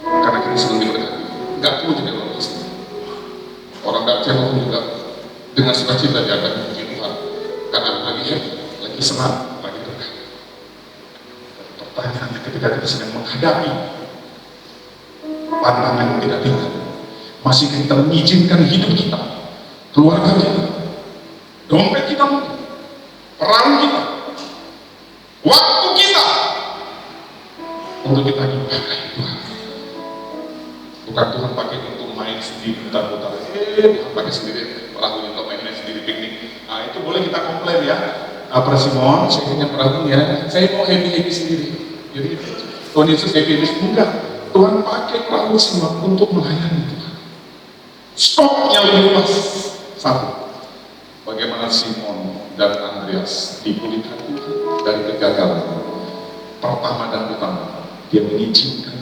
karena kita sedang diberkati. Enggak perlu jadi orang Kristen. Orang enggak percaya juga dengan sukacita dia akan memuji Tuhan karena lagi happy, lagi senang, lagi berkah. Pertanyaannya ketika kita sedang menghadapi tantangan yang tidak ringan, masihkah kita mengizinkan hidup kita, keluarga kita, dompet kita mungkin, perahu kita, waktu kita untuk kita dipakai Tuhan? Bukan Tuhan pakai untuk main sendiri, putar-putar. Tuhan pakai sendiri perahunya untuk main sendiri piknik. Nah itu boleh kita komplain ya. Apa Simon? Saya punya perahunya. Saya mau happy sendiri. Jadi Tuhan Yesus happy enggak. Tuhan pakai perahu Simon untuk melayani Tuhan. Stoknya lebih luas. 1. bagaimana Simon dan Andreas dipulihkan Tuhan dari kegagalan. Pertama dan utama, dia mengizinkan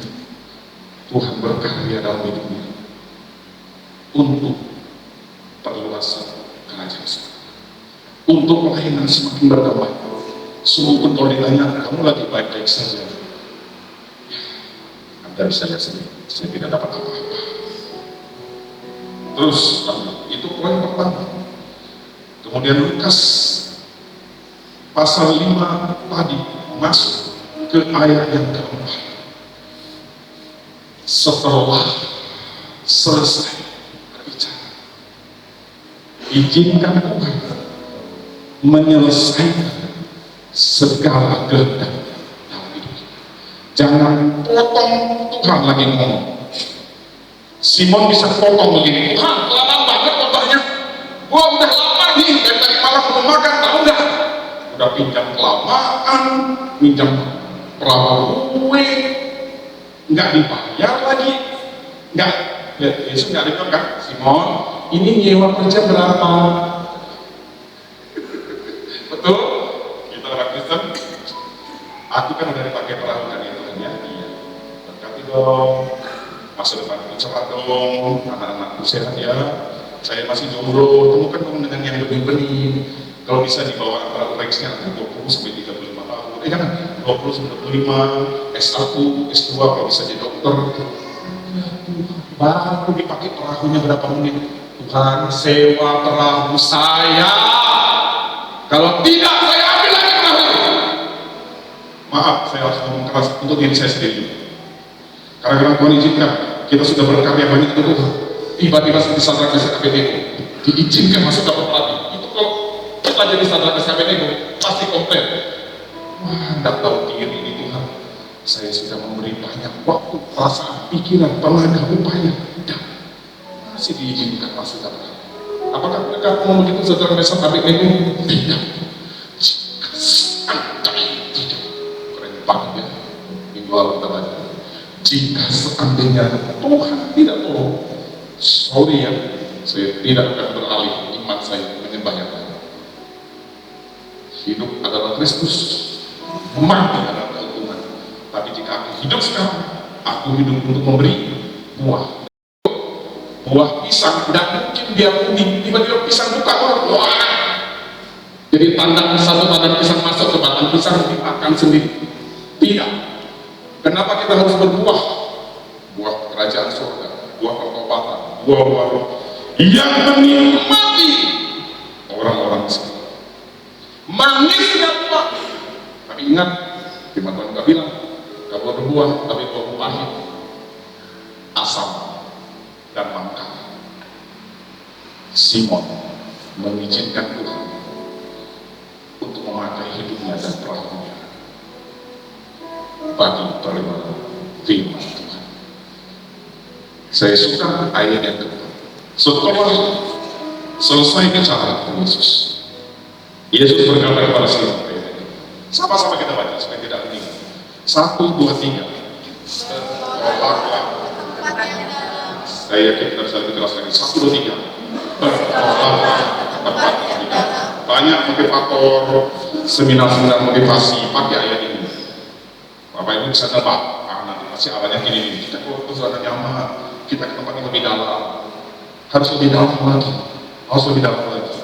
Tuhan berkarya dalam hidupnya untuk perluasan kerajaan surga, untuk pelayanan semakin berdamai. Sungguh pun kalau ditanya, kamu lagi baik-baik saja, Anda bisa lihat sendiri, saya tidak dapat apa-apa. Terus, itu poin pertama. Kemudian Lukas pasal 5 tadi masuk ke ayat yang keempat. Setelah selesai berbicara, izinkan Tuhan menyelesaikan segala kehendak dalam hidup kita. Jangan potong Tuhan lagi ngomong. Simon bisa potong begini, Tuhan lama banget potongnya, gua udah lama nih dari tadi malam belum makan, tahu nggak? Udah pinjam kelamaan, pinjam perahu kue, nggak dibayar lagi, nggak. Yesus nggak bilang kan, Simon, ini nyewa kerja berapa? Betul? Kita orang Kristen, aku kan udah dipakai perahu kan ya Tuhan ya, iya. Berkati dong, masa depan cerah dong, anak-anakku sehat ya. Saya masih jomblo, temukan dong dengan yang lebih benih. Kalau bisa dibawa antara leksnya 20 sampai 35 tahun. Jangan 20 sampai 25, S1, S2 kalau bisa jadi dokter. Baru dipakai perahunya berapa menit? Tuhan sewa perahu saya. Kalau tidak, saya ambil lagi perahu. Maaf, saya harus ngomong keras untuk diri saya sendiri. Karena Tuhan izinkan, kita sudah berkarya banyak itu Tuhan. Tiba-tiba seperti Sadrak Mesak Abednego diizinkan masuk ke pelatih. Itu kalau kita jadi Sadrak Mesak Abednego pasti komplit. Wah, tidak tahu diri ini Tuhan. Saya sudah memberi banyak waktu, perasaan, pikiran, tenaga, upaya, dan masih diizinkan masuk ke pelatih. Apakah mereka mau begitu Sadrak Mesak Abednego? Tidak. Jika seandainya tidak, keren banget ya. Minggu lalu kita baca. Jika seandainya Tuhan tidak tolong, sorry ya, saya tidak akan beralih iman saya menyembah yang lain. Hidup adalah Kristus, mati adalah keuntungan. Tapi jika aku hidup sekarang, aku hidup untuk memberi buah. Buah pisang, tidak mungkin dia kuning, tiba-tiba pisang buka orang, wah. Jadi tandang satu tandang pisang masuk ke batang pisang dimakan sendiri. Tidak. Kenapa kita harus berbuah? Buah kerajaan surga, buah pertobatan, buah baru yang menikmati orang-orang miskin. Manisnya buah. Tapi ingat, firman Tuhan nggak bilang kalau berbuah, tapi buah pahit, asam dan mangkal. Simon mengizinkan Tuhan untuk memakai hidupnya dan perahunya bagi perlindungan firman Tuhan. Saya suka ayat yang kedua. Setelah selesai bicara dengan Yesus, Yesus berkata kepada Simon, sama-sama kita baca supaya tidak meninggal. 1, 2, 3. Bertolaklah. Saya yakin kita bisa lebih jelas lagi. 1, 2, 3. Bertolaklah ke tempat yang indah. Banyak motivator, seminar-seminar motivasi pakai ayat ini. Bapak Ibu bisa nebak, nanti masih awalnya gini, kita kalau sudah nyaman, kita ke tempat yang lebih dalam, harus lebih dalam lagi, harus lebih dalam lagi,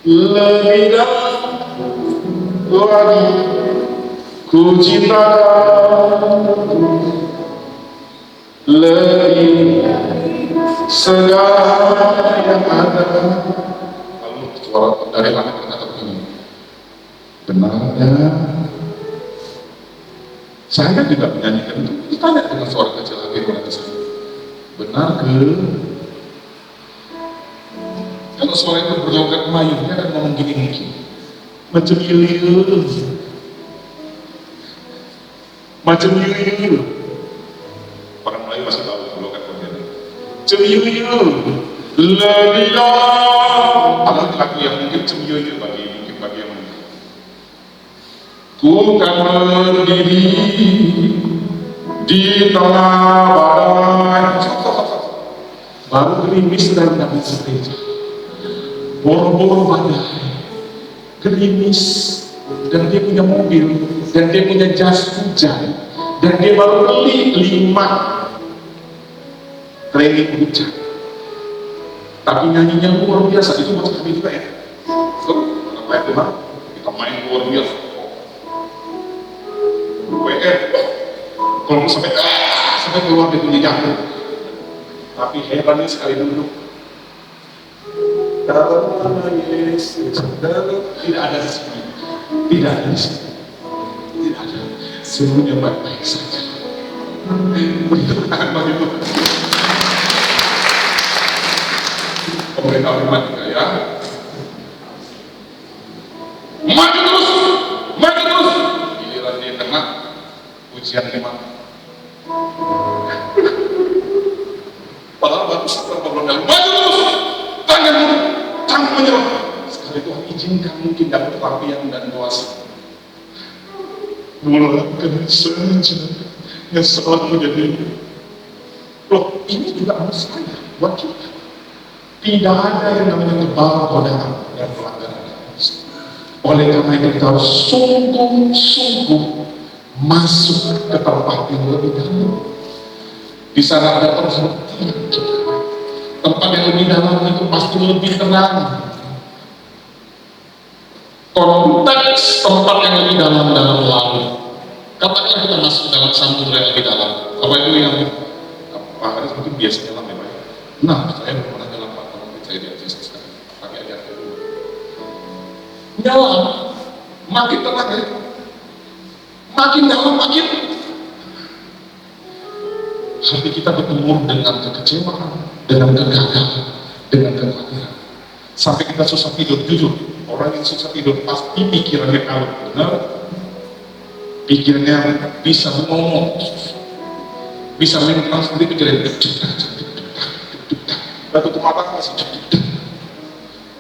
lebih dalam lagi, ku cintakan lebih segala yang ada. Lalu suara dari langit berkata begini, benarnya. Saya kan juga menyanyikan itu, tanya dengan suara kecil lagi kepada saya, benar ke? Kalau suara itu berlogat Melayu, dia akan ngomong gini, macam yuyu, macam yuyu. Orang Melayu masih tahu berlogat bagian ini. Macam yuyu, lebih dalam. Ada lagu yang mungkin macam yuyu bagi yang ku kan berdiri di tengah badai. Baru gerimis sedang datang gereja. boro-boro badai, gerimis, dan dia punya mobil, dan dia punya jas hujan, dan dia baru beli 5 training hujan. Tapi nyanyinya luar biasa, itu buat kami juga ya. Kenapa itu Tuhan? Kita main luar biasa. WR, kalau sampai keluar dia punya jantung. Tapi hebatnya sekali dulu. Dalam Yesus, tidak ada di sini, tidak ada di sini, tidak ada. Semuanya baik-baik saja. Berdoa bagi Tuhan. Pemerintah firman juga ya. Maju terus, maju terus. Giliran dia kena ujian 5. Padahal baru setelah belum maju terus, tangan menyerah. Sekali Tuhan izinkan mungkin dapat pelapian dan kuasa. Mulakan saja yang selalu menjadi. Loh, ini juga harus saya buat kita. Tidak ada yang namanya kebal godaan dan pelanggaran. Oleh karena itu kita harus sungguh-sungguh masuk ke tempat yang lebih dalam. Di sana ada perhentian kita. Tempat yang lebih dalam itu pasti lebih tenang. Konteks tempat yang lebih dalam laut. Katakanlah kita masuk dalam samudera yang lebih dalam. Apa itu yang Pak Haris mungkin biasa nyelam ya Pak? Nah, saya belum pernah nyelam Pak, mungkin saya diajar sekali. Pakai ajar dulu. Nyelam, makin tenang ya. Makin dalam makin. Hati kita bertemu dengan kekecewaan, dengan kegagalan, dengan kekhawatiran. Sampai kita susah tidur, jujur. Orang yang susah tidur pasti pikirannya kalau benar, pikirannya bisa ngomong, bisa menenang sendiri pikiran. Lalu tutup mata masih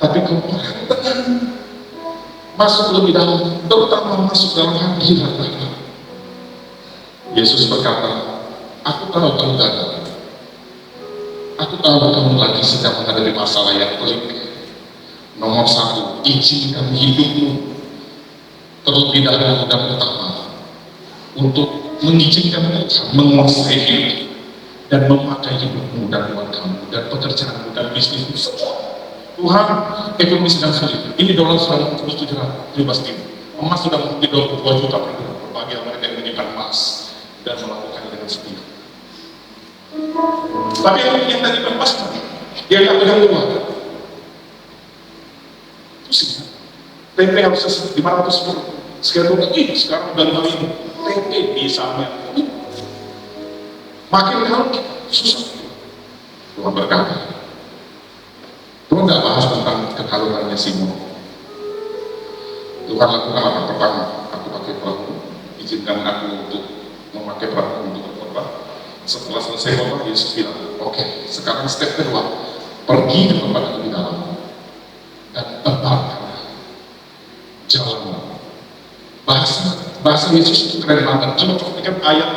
tapi kalau orang tenang, masuk lebih dalam, terutama masuk dalam hati kita. Yesus berkata, aku tahu kamu gagal. Aku tahu kamu lagi sedang menghadapi masalah yang pelik. Nomor 1, izinkan hidupmu terlebih dahulu dan utama untuk mengizinkan Tuhan menguasai hidup dan memakai hidupmu dan uang kamu dan pekerjaanmu dan bisnismu semua. Tuhan, ekonomi sedang sulit. Ini dolar sudah 717 ribu. Emas sudah menjadi 22 juta per bulan bagi mereka yang menyimpan emas dan melakukannya dengan setia. Tapi yang tadi emas, dia tak pegang uang. Pusing. TP harus 500 ribu. Sekarang udah 5 ribu. TP misalnya. Makin kalau susah. Tuhan berkata. Tuhan tidak bahas tentang kekalurannya Simon. Tuhan lakukan apa pertama? Aku pakai perahu. Izinkan aku untuk memakai perahu untuk berkorban. Setelah selesai khotbah, Yesus bilang, oke, sekarang step kedua, pergi ke tempat yang lebih dalam dan tebarkan jalan. Bahasa Yesus itu keren banget. Coba perhatikan ayat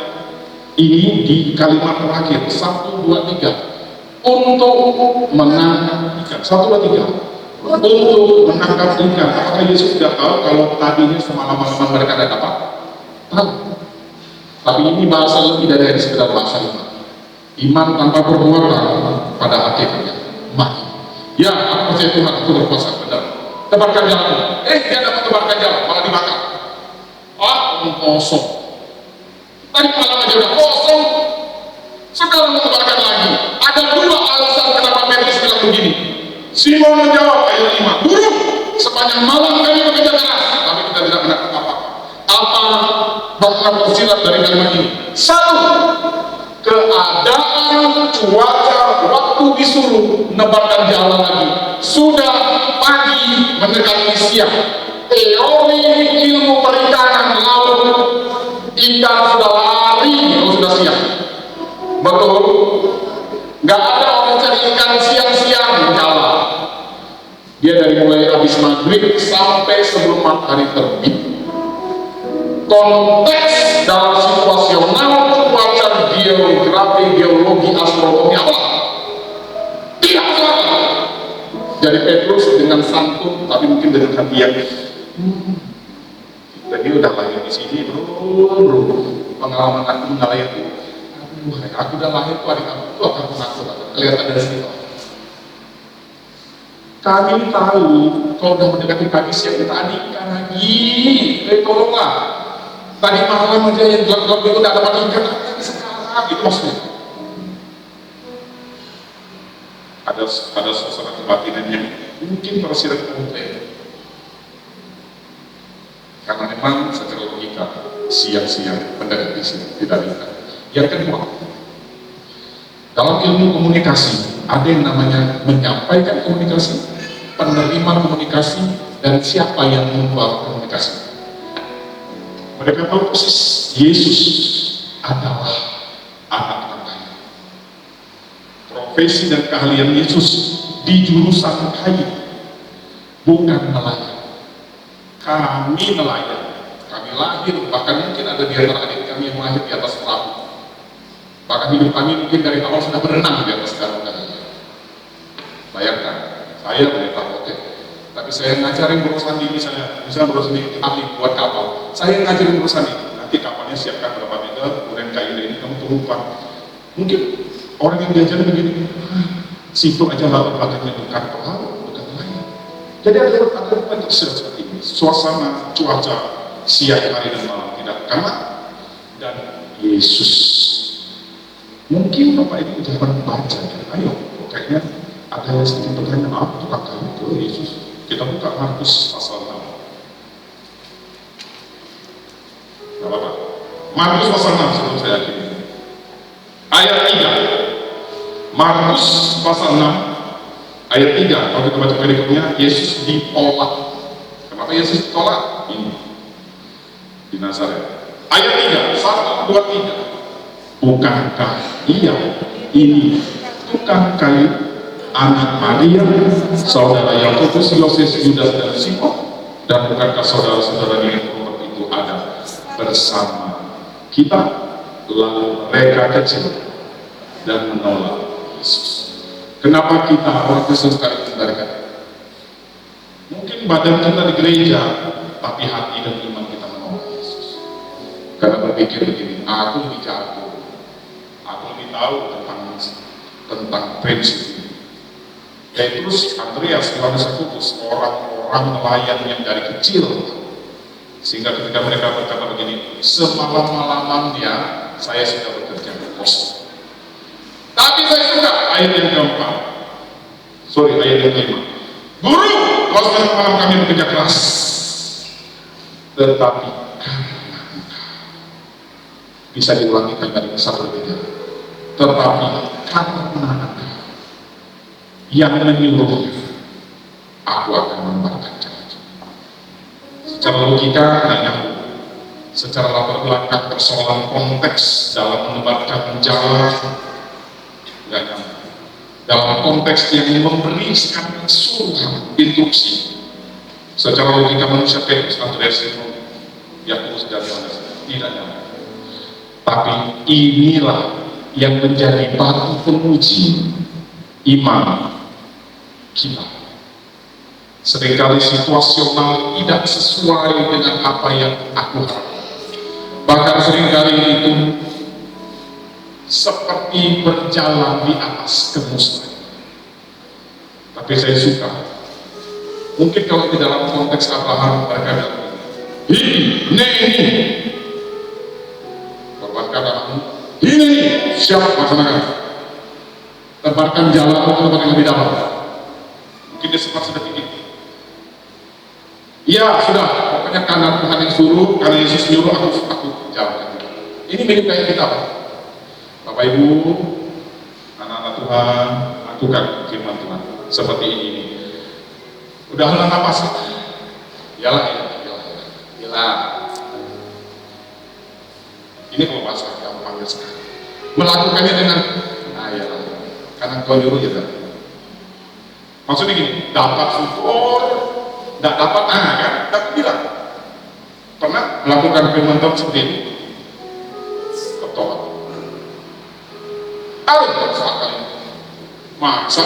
ini di kalimat terakhir 1, 2, 3. Untuk menangkap ikan. 1, 2, 3. Untuk menangkap ikan. Apakah Yesus tidak tahu kalau tadinya semalam-malaman mereka ada dapat? Tahu. Tapi ini bahasa lebih dari sekedar bahasa iman. Iman tanpa perbuatan pada akhirnya mati. Ya, aku percaya Tuhan, aku berkuasa, benar. Tebarkan jalan. Dia dapat tebarkan jalan, malah dibakar. Kosong. Tadi malam aja udah kosong. Sekarang mau tebarkan lagi. Ada 2 alasan kenapa Petrus bilang begini. Simon menjawab ayat 5. Guru, sepanjang malam kami bekerja keras, tapi kita tidak mendapat apa-apa. Apa makna tersirat dari kalimat ini? 1. Keadaan cuaca waktu disuruh nebarkan jalan lagi. Sudah pagi mendekati siang. Teori ilmu perikanan laut, ikan sudah lari kalau sudah siang. Betul? Nggak ada orang cari ikan siang-siang jalan. Dia dari mulai habis maghrib sampai sebelum matahari terbit. Konteks dalam situasional cuaca, geografi, geologi, astronomi apa? Tidak salah. jadi Petrus dengan santun, tapi mungkin dengan hati yang tadi udah lahir di sini, bro. Pengalaman aku nelayan itu, aku udah lahir tuh adik aku tuh akan menakut, kelihatan dari sini. Kami tahu kalau udah mendekati pagi siang kita andikkan lagi, tolonglah. Tadi malam aja yang gelap-gelap itu udah dapat ikan, lagi sekarang gitu maksudnya. Ada suasana kebatinan yang mungkin tersirat komplain. Karena memang secara logika siang-siang mendekati sini tidak bisa. Yang kedua, dalam ilmu komunikasi ada yang namanya menyampaikan komunikasi, penerima komunikasi, dan siapa yang membawa komunikasi. Mereka tahu persis Yesus adalah anak Allah. Profesi dan keahlian Yesus di jurusan kayu, bukan nelayan. Kami nelayan, kami lahir, bahkan mungkin ada di antara adik kami yang lahir di atas perahu. Bahkan hidup kami mungkin dari awal sudah berenang di atas karung-karung. Bayangkan, saya pendeta hotel, tapi saya ngajarin Bro Sandi misalnya Bro Sandi ahli buat kapal, saya ngajarin Bro Sandi, nanti kapalnya siapkan berapa meter, kemudian kayu ini kamu turunkan. Mungkin orang yang diajarin begini, situ aja lalu belakangnya bukan perahu, bukan nelayan. Jadi ada bentuk seperti ini, suasana cuaca siang hari dan malam tidak karena dan Yesus. Mungkin Bapak Ibu jangan baca, ayo, kayaknya ada yang sedikit pertanyaan, apa tukang kayu itu Yesus? Kita buka Markus pasal 6. Gak apa-apa. Markus pasal 6 sebelum saya akhiri. Ayat 3. Markus pasal 6 ayat 3. Kalau kita baca perikopnya, Yesus ditolak. Kenapa Yesus ditolak? Ini di Nazaret. Ayat 3, 1, 2, 3. Bukankah ia ini tukang kayu, anak Maria, saudara Yakobus, Yoses, Yudas, dan Simon? Dan bukankah saudara-saudara yang nomor itu ada bersama kita? Lalu mereka kecil dan menolak Yesus. Kenapa kita orang Kristen sekali mendengarkan? Mungkin badan kita di gereja, tapi hati dan iman kita menolak Yesus. Karena berpikir begini, aku lebih jago, aku lebih tahu tentang prinsip ini. Petrus, Andreas, Yohanes, Yakobus, orang-orang nelayan yang dari kecil, sehingga ketika mereka berkata begini, semalam-malamannya saya sudah bekerja kosong. Tapi saya suka ayat yang keempat, ayat yang kelima. Guru, kau sudah malam kami bekerja keras, tetapi karena bisa diulangi kalimat ini satu berbeda. Tetapi karena yang menyuruh, aku akan membatalkan jalan. Secara logika tidak nyambung. Secara latar belakang persoalan konteks dalam menebarkan jalan tidak nyambung. Dalam konteks yang memberikan suruhan, instruksi, secara logika manusia Petrus, Andreas, Yakobus, dan Yohanes tidak nyambung. Tapi inilah yang menjadi batu penguji iman kita. Seringkali situasional tidak sesuai dengan apa yang aku harapkan. Bahkan seringkali itu seperti berjalan di atas kemustahilan. Tapi saya suka, mungkin kalau di dalam konteks Abraham mereka bilang ini korbankan anakmu, ini siap laksanakan, tebarkan jalan untuk tempat yang lebih dalam. Mungkin dia sempat sudah pikir, iya sudah, pokoknya karena Tuhan yang suruh, karena Yesus nyuruh, aku jalankan. Ini mirip kayak kita, Pak. Bapak Ibu, anak-anak Tuhan, lakukan firman Tuhan seperti ini. Udah helah napas, iyalah. Ini kalau bahasa gampang sekali. Melakukannya dengan, iyalah, karena kau nyuruh ya. Maksudnya gini, dapat syukur, tidak dapat kan? Tapi bilang pernah melakukan firman Tuhan seperti ini, ketolak. Ada saat kali masa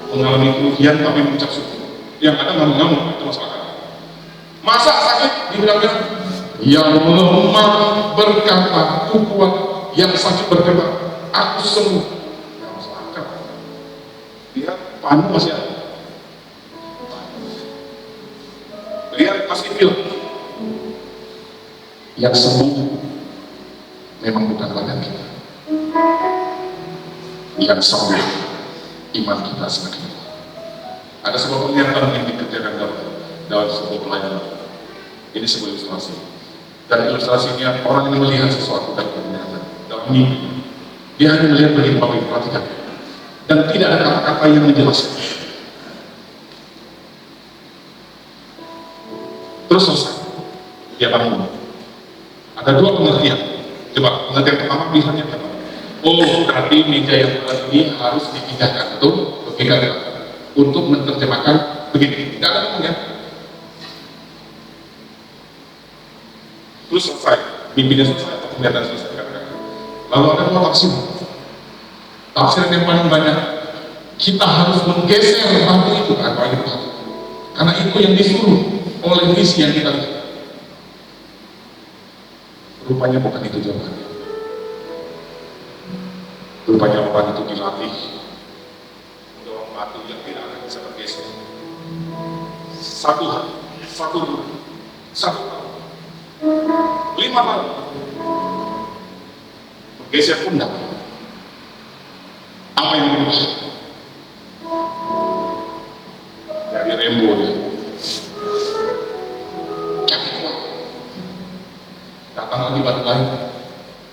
mengalami kerugian tapi mengucap syukur. Yang ada ngamuk-ngamuk, itu masalah. Masa sakit dibilangnya yang lemah berkata aku kuat, yang sakit berkata aku sembuh. Yang masalah. Lihat panu masih ada. Lihat masih feel. Yang sembuh memang bukan badan kita. Yang sembuh iman kita semakin kuat. Ada sebuah pernyataan yang dikerjakan dalam sebuah pelayanan. Ini sebuah ilustrasi. Dan ilustrasinya orang yang melihat sesuatu dalam pernyataan, dalam mimpi. Dia hanya melihat begini, Bapak Ibu perhatikan. Dan tidak ada kata-kata yang menjelaskan. Terus selesai. Dia bangun. Ada dua pengertian. Coba pengertian pertama bilangnya apa? Oh, berarti meja yang berat ini harus dipindahkan, betul? Dipindahkan. Untuk menerjemahkan begini. Tidak ada ngomong ya. Terus selesai. Mimpinya selesai atau penglihatan selesai. Lalu ada dua tafsir. Tafsir yang paling banyak. Kita harus menggeser batu itu atau air batu. Karena itu yang disuruh oleh misi yang kita lihat. Rupanya bukan itu jawabannya. Rupanya orang itu dilatih mendorong batu yang tidak akan bisa bergeser. Satu hari, satu tahun, 5 tahun bergeser pundak. Apa yang berubah? Dari rembo dia. Datang lagi batu lain,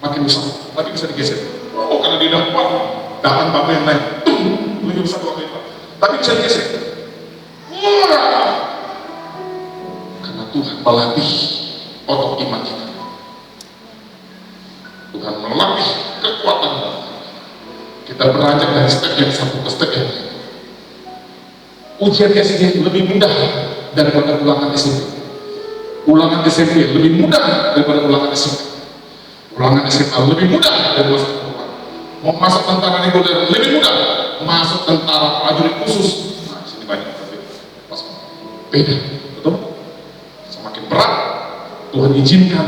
makin besar, lagi bisa digeser. Oh, karena dia udah kuat, datang batu yang lain, lebih besar dua kali lipat, tapi bisa digeser. Karena Tuhan melatih otot iman kita. Tuhan melatih kekuatan kita beranjak dari step yang satu ke step yang lain. Ujian SD lebih mudah daripada ulangan SMP. Ulangan SMP lebih mudah daripada ulangan SMP. Ulangan SMA lebih mudah daripada masuk perempuan. Mau masuk tentara reguler lebih mudah. Masuk tentara prajurit khusus. Nah, di sini banyak tapi pas beda, betul? Semakin berat Tuhan izinkan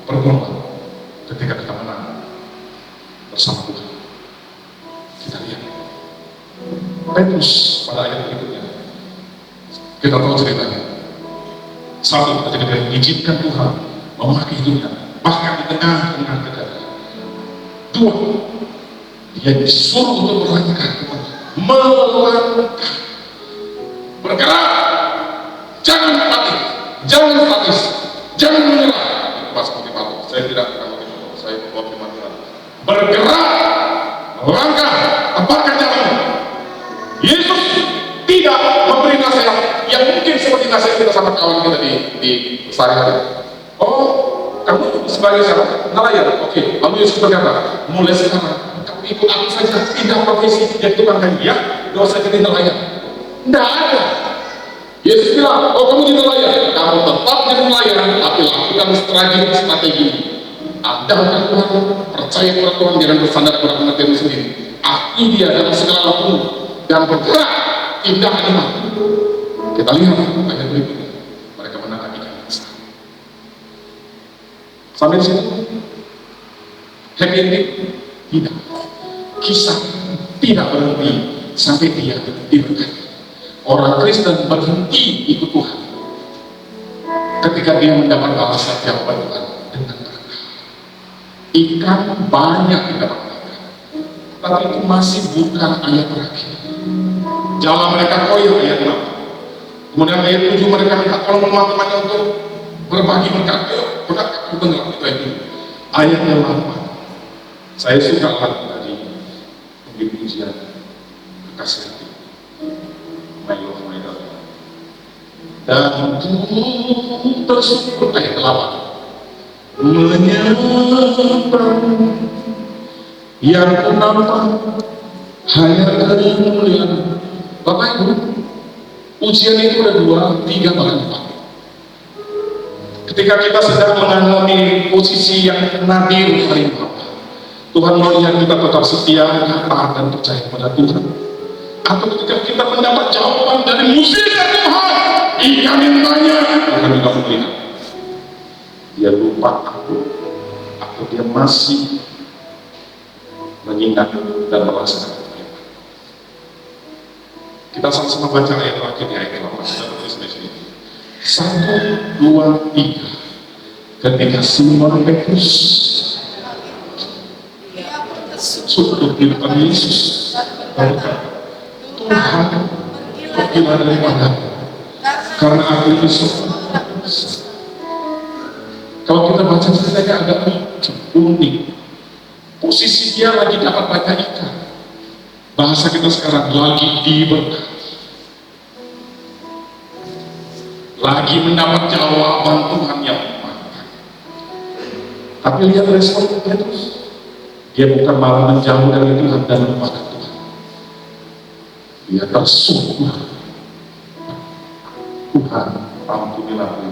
pergumulan ketika kita menang bersama Tuhan. Kita lihat Petrus pada ayat berikutnya. Kita tahu ceritanya. Satu, ketika dia mengizinkan Tuhan memakai hidupnya, bahkan di tengah-tengah kegagalan. Dua, dia disuruh untuk melangkah, bergerak, jangan mati, jangan statis, jangan menyerah. Pas motivator, saya tidak akan motivator, saya motivator. Bergerak, melangkah, tebarkan jalan. Yesus tidak memberi nasihat yang mungkin seperti nasihat kita sama kawan kita di sehari-hari. Oh, kamu sebagai siapa? Nelayan. Oke, lalu Yesus berkata, mulai sekarang kamu ikut aku saja, pindah profesi yang tukang kayu. Ya, gak usah jadi nelayan. Tidak ada. Yesus bilang, oh kamu jadi nelayan, kamu tetap jadi nelayan, tapi lakukan strategi. Andalkan Tuhan, percaya kepada Tuhan, jangan bersandar pada pengertianmu sendiri. Akui dia dalam segala waktu dan bergerak, tindakan iman. Kita lihat ayat berikutnya, mereka menangkap ikan yang besar. Sampai di situ, happy ending? Tidak. Kisah tidak berhenti sampai dia diberkati. Orang Kristen berhenti ikut Tuhan ketika dia mendapat balasan jawaban Tuhan dengan berkah. Ikan banyak didapatkan, tapi itu masih bukan ayat terakhir. Jalan mereka koyor ayat 6. Kemudian ayat 7 mereka minta tolong teman-temannya untuk berbagi berkat. Ayo, berkat kamu tenggelam itu ayat 7. Ayat yang 8. Saya suka lagu tadi di pujian kekasih hati. My love, my darling. Dan tersyukur ayat 8. Menyembah yang nampak hanya dari kemuliaan. Bapak Ibu, ujian itu ada 2, 3, bahkan 4. Ketika kita sedang mengalami posisi yang nadir hari ini, Tuhan melihat kita tetap setia, taat dan percaya kepada Tuhan. Atau ketika kita mendapat jawaban dari mukjizat Tuhan, ikan yang banyak, Tuhan juga melihat. Dia lupa atau dia masih mengingat dan melaksanakan firman. Kita sama-sama baca ayat terakhir di ayat 8. Kita tulis di sini. 1, 2, 3. Ketika Simon Petrus sujud di depan Yesus, Tuhan, pergilah daripadaku, karena aku ini seorang dosa. Kalau kita baca ceritanya agak unik. Posisi dia lagi dapat banyak ikan. Bahasa kita sekarang lagi diberkati. Lagi mendapat jawaban Tuhan yang mantap. Tapi lihat respon Petrus. Dia bukan malah menjauh dari Tuhan dan melupakan Tuhan. Dia tersungkur. Tuhan, ampunilah aku.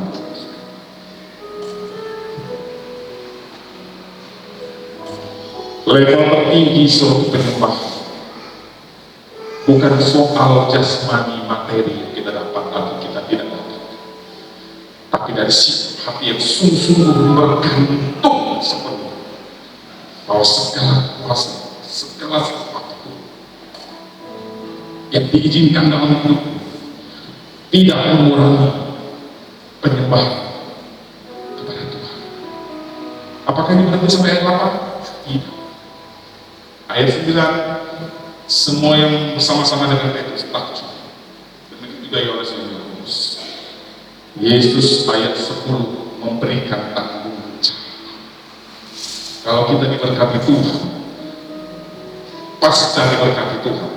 Level tertinggi seluruh penyembah bukan soal jasmani materi yang kita dapat atau kita tidak dapat, tapi dari sikap hati yang sungguh-sungguh bergantung sepenuhnya bahwa segala kuasa, segala sesuatu yang diizinkan dalam hidup tidak mengurangi penyembah kepada Tuhan. Apakah ini berarti sampai ayat 8? Tidak. Ayat 9, semua yang bersama-sama dengan Petrus takjub. Demikian juga Yohanes dan Yakobus. Yesus ayat 10 memberikan tanggung jawab. Kalau kita diberkati Tuhan, pasca diberkati Tuhan,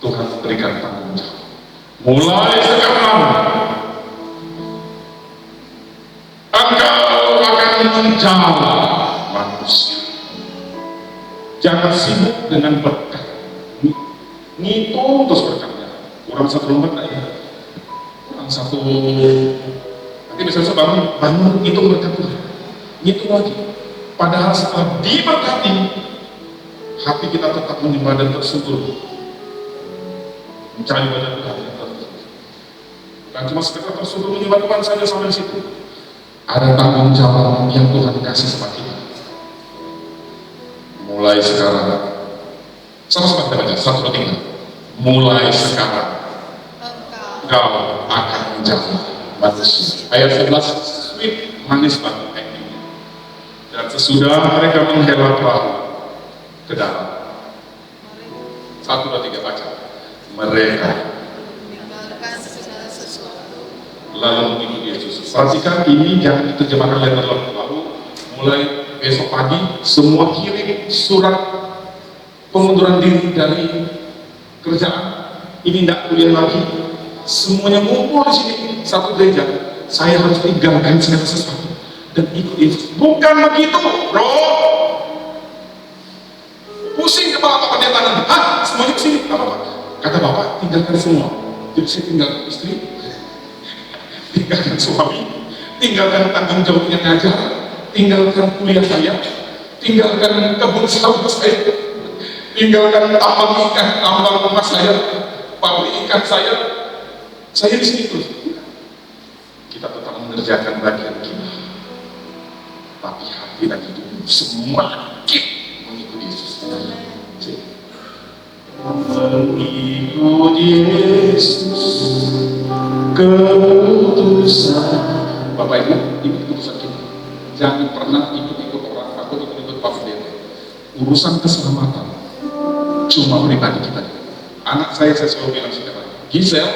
Tuhan memberikan tanggung jawab. Mulai sekarang, engkau akan menjawab manusia. Jangan sibuk dengan berkat, ngitung terus berkatnya. Kurang 1 lembar tak ya? Kurang 1. Nanti bisa bangun hitung berkat Tuhan, ngitung lagi. Padahal setelah diberkati, hati kita tetap menyembah dan tersungkur mencari wajah Tuhan yang tertentu. Bukan cuma sekedar tersungkur menyembah Tuhan saja sampai di situ. Ada tanggung jawab yang Tuhan kasih sama kita. Mulai sekarang, sama-sama kita baca 1, 2, 3. Mulai sekarang engkau akan menjadi manusia. Ayat 11, sweet, manis banget endingnya. Dan sesudah mereka menghela perahu ke dalam, 1, 2, 3 baca. Mereka lalu mengikuti Yesus. Perhatikan ini jangan diterjemahkan letter lalu. Mulai besok pagi semua kirim surat pengunduran diri dari kerjaan. Ini tidak kuliah lagi. Semuanya ngumpul di sini satu gereja. Saya harus tinggalkan segala sesuatu dan ikut Yesus. Bukan begitu, bro. Pusing kepala Bapak dia tangan. Semuanya kesini. Apa? Kata Bapak tinggalkan semua. Jadi saya tinggalkan istri, tinggalkan suami, tinggalkan tanggung jawabnya ngajar, tinggalkan kuliah saya, tinggalkan kebun sawit saya, tinggalkan tambang ikan, tambang rumah saya, pabrik ikan saya di sini terus. Kita tetap mengerjakan bagian kita, tapi hati dan hidup semakin mengikuti Yesus. Mengikut Yesus keputusan Bapak Ibu, ini keputusan kita. Jangan pernah ikut-ikut orang atau ikut-ikut pavilion. Urusan keselamatan cuma pribadi kita. Anak saya selalu bilang sekarang, Gisel,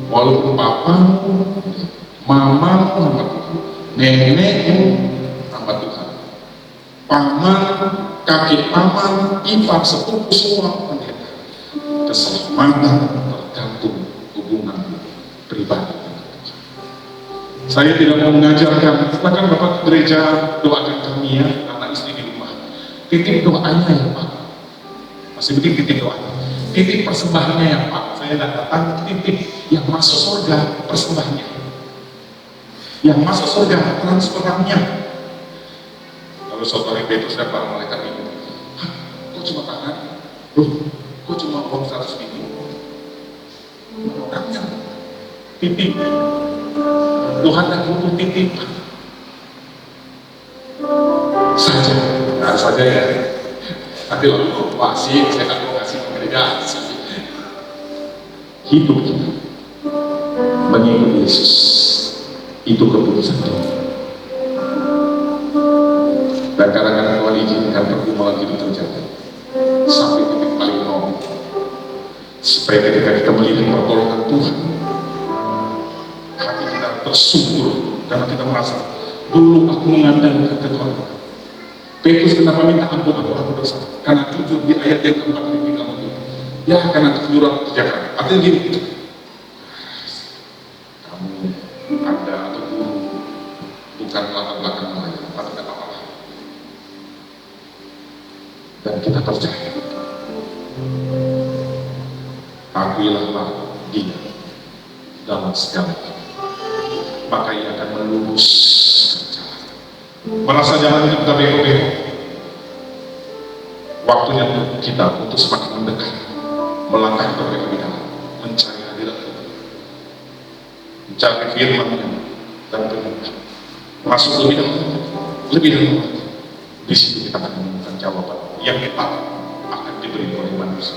walaupun papamu, mamamu hamba Tuhan, nenekmu hamba Tuhan, paman, kakek paman, ipar, sepupu semua pendeta. Keselamatan tergantung hubungan pribadi. Saya tidak mau mengajarkan, silakan Bapak gereja doakan kami ya, anak istri di rumah. Titip doanya ya Pak. Masih bikin titip doanya. Titip persembahannya ya Pak. Saya datang titip yang masuk surga persembahannya. Yang masuk surga transferannya. Lalu saudari Petrus dan para malaikat itu, kok cuma tangan? Loh, kok Kok cuma uang 100 ribu? Orangnya titip. Tuhan yang butuh titipan saja, nah saja ya. Nanti lalu masih saya akan mau kasih pekerjaan. Hidup kita mengikut Yesus itu keputusan kita. Dan kadang-kadang Tuhan izinkan pergumulan hidup terjadi sampai titik paling nol, supaya ketika kita melihat pertolongan Tuhan, hati kita tersyukur karena kita merasa dulu aku mengandalkan Tuhan. Petrus kenapa minta ampun aku dosa? Karena jujur di ayat yang keempat ini kamu itu, ya karena kejujuran kerjakan. Artinya gini, kamu Anda atau guru bukan latar belakang lain, tapi kata Allah. Dan kita percaya, akuilah dia dalam segala hal, maka ia akan meluruskan jalan. Merasa jalan itu kita bego-bego, waktunya kita untuk semakin mendekat, melangkah lebih dalam, mencari hadirat Tuhan, mencari firman-Nya dan perintah, masuk lebih dalam. Di situ kita akan menemukan jawaban yang tepat akan diberi oleh manusia.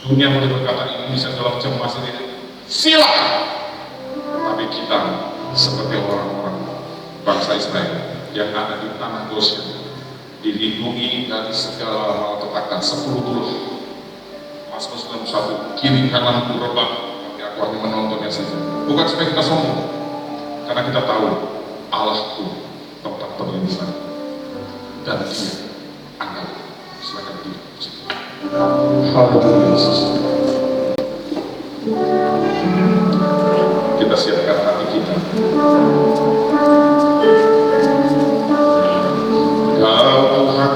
Dunia boleh berkata Indonesia dalam cemas ini, silakan. Tapi kita seperti orang-orang bangsa Israel yang ada di tanah Goshen, dilindungi dari segala malapetaka 10 tulah. Mazmur 91, kiri kanan berebut, tapi aku hanya menontonnya saja. Bukan supaya kita sombong, karena kita tahu Allahku tempat perlindungan dan Dia akan silakan diri. Haleluya Yesus. Kita siapkan hati kita. Kau Tuhan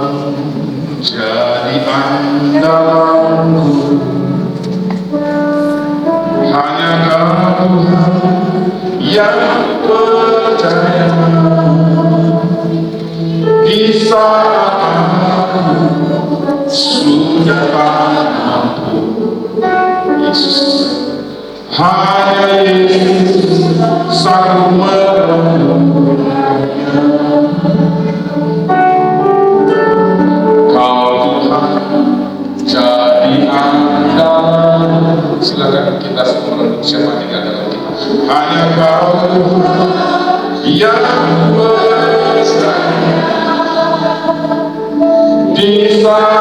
jadi andalanku, hanya Kau Tuhan yang percaya. Di saat aku sudah tak mampu, Yesus, hanya Yesus sanggup menemukannya. Kau Tuhan jadi andalan. Silakan kita semua merenung siapa di dalam kita. Hanya Kau Tuhan yang percaya. Di saat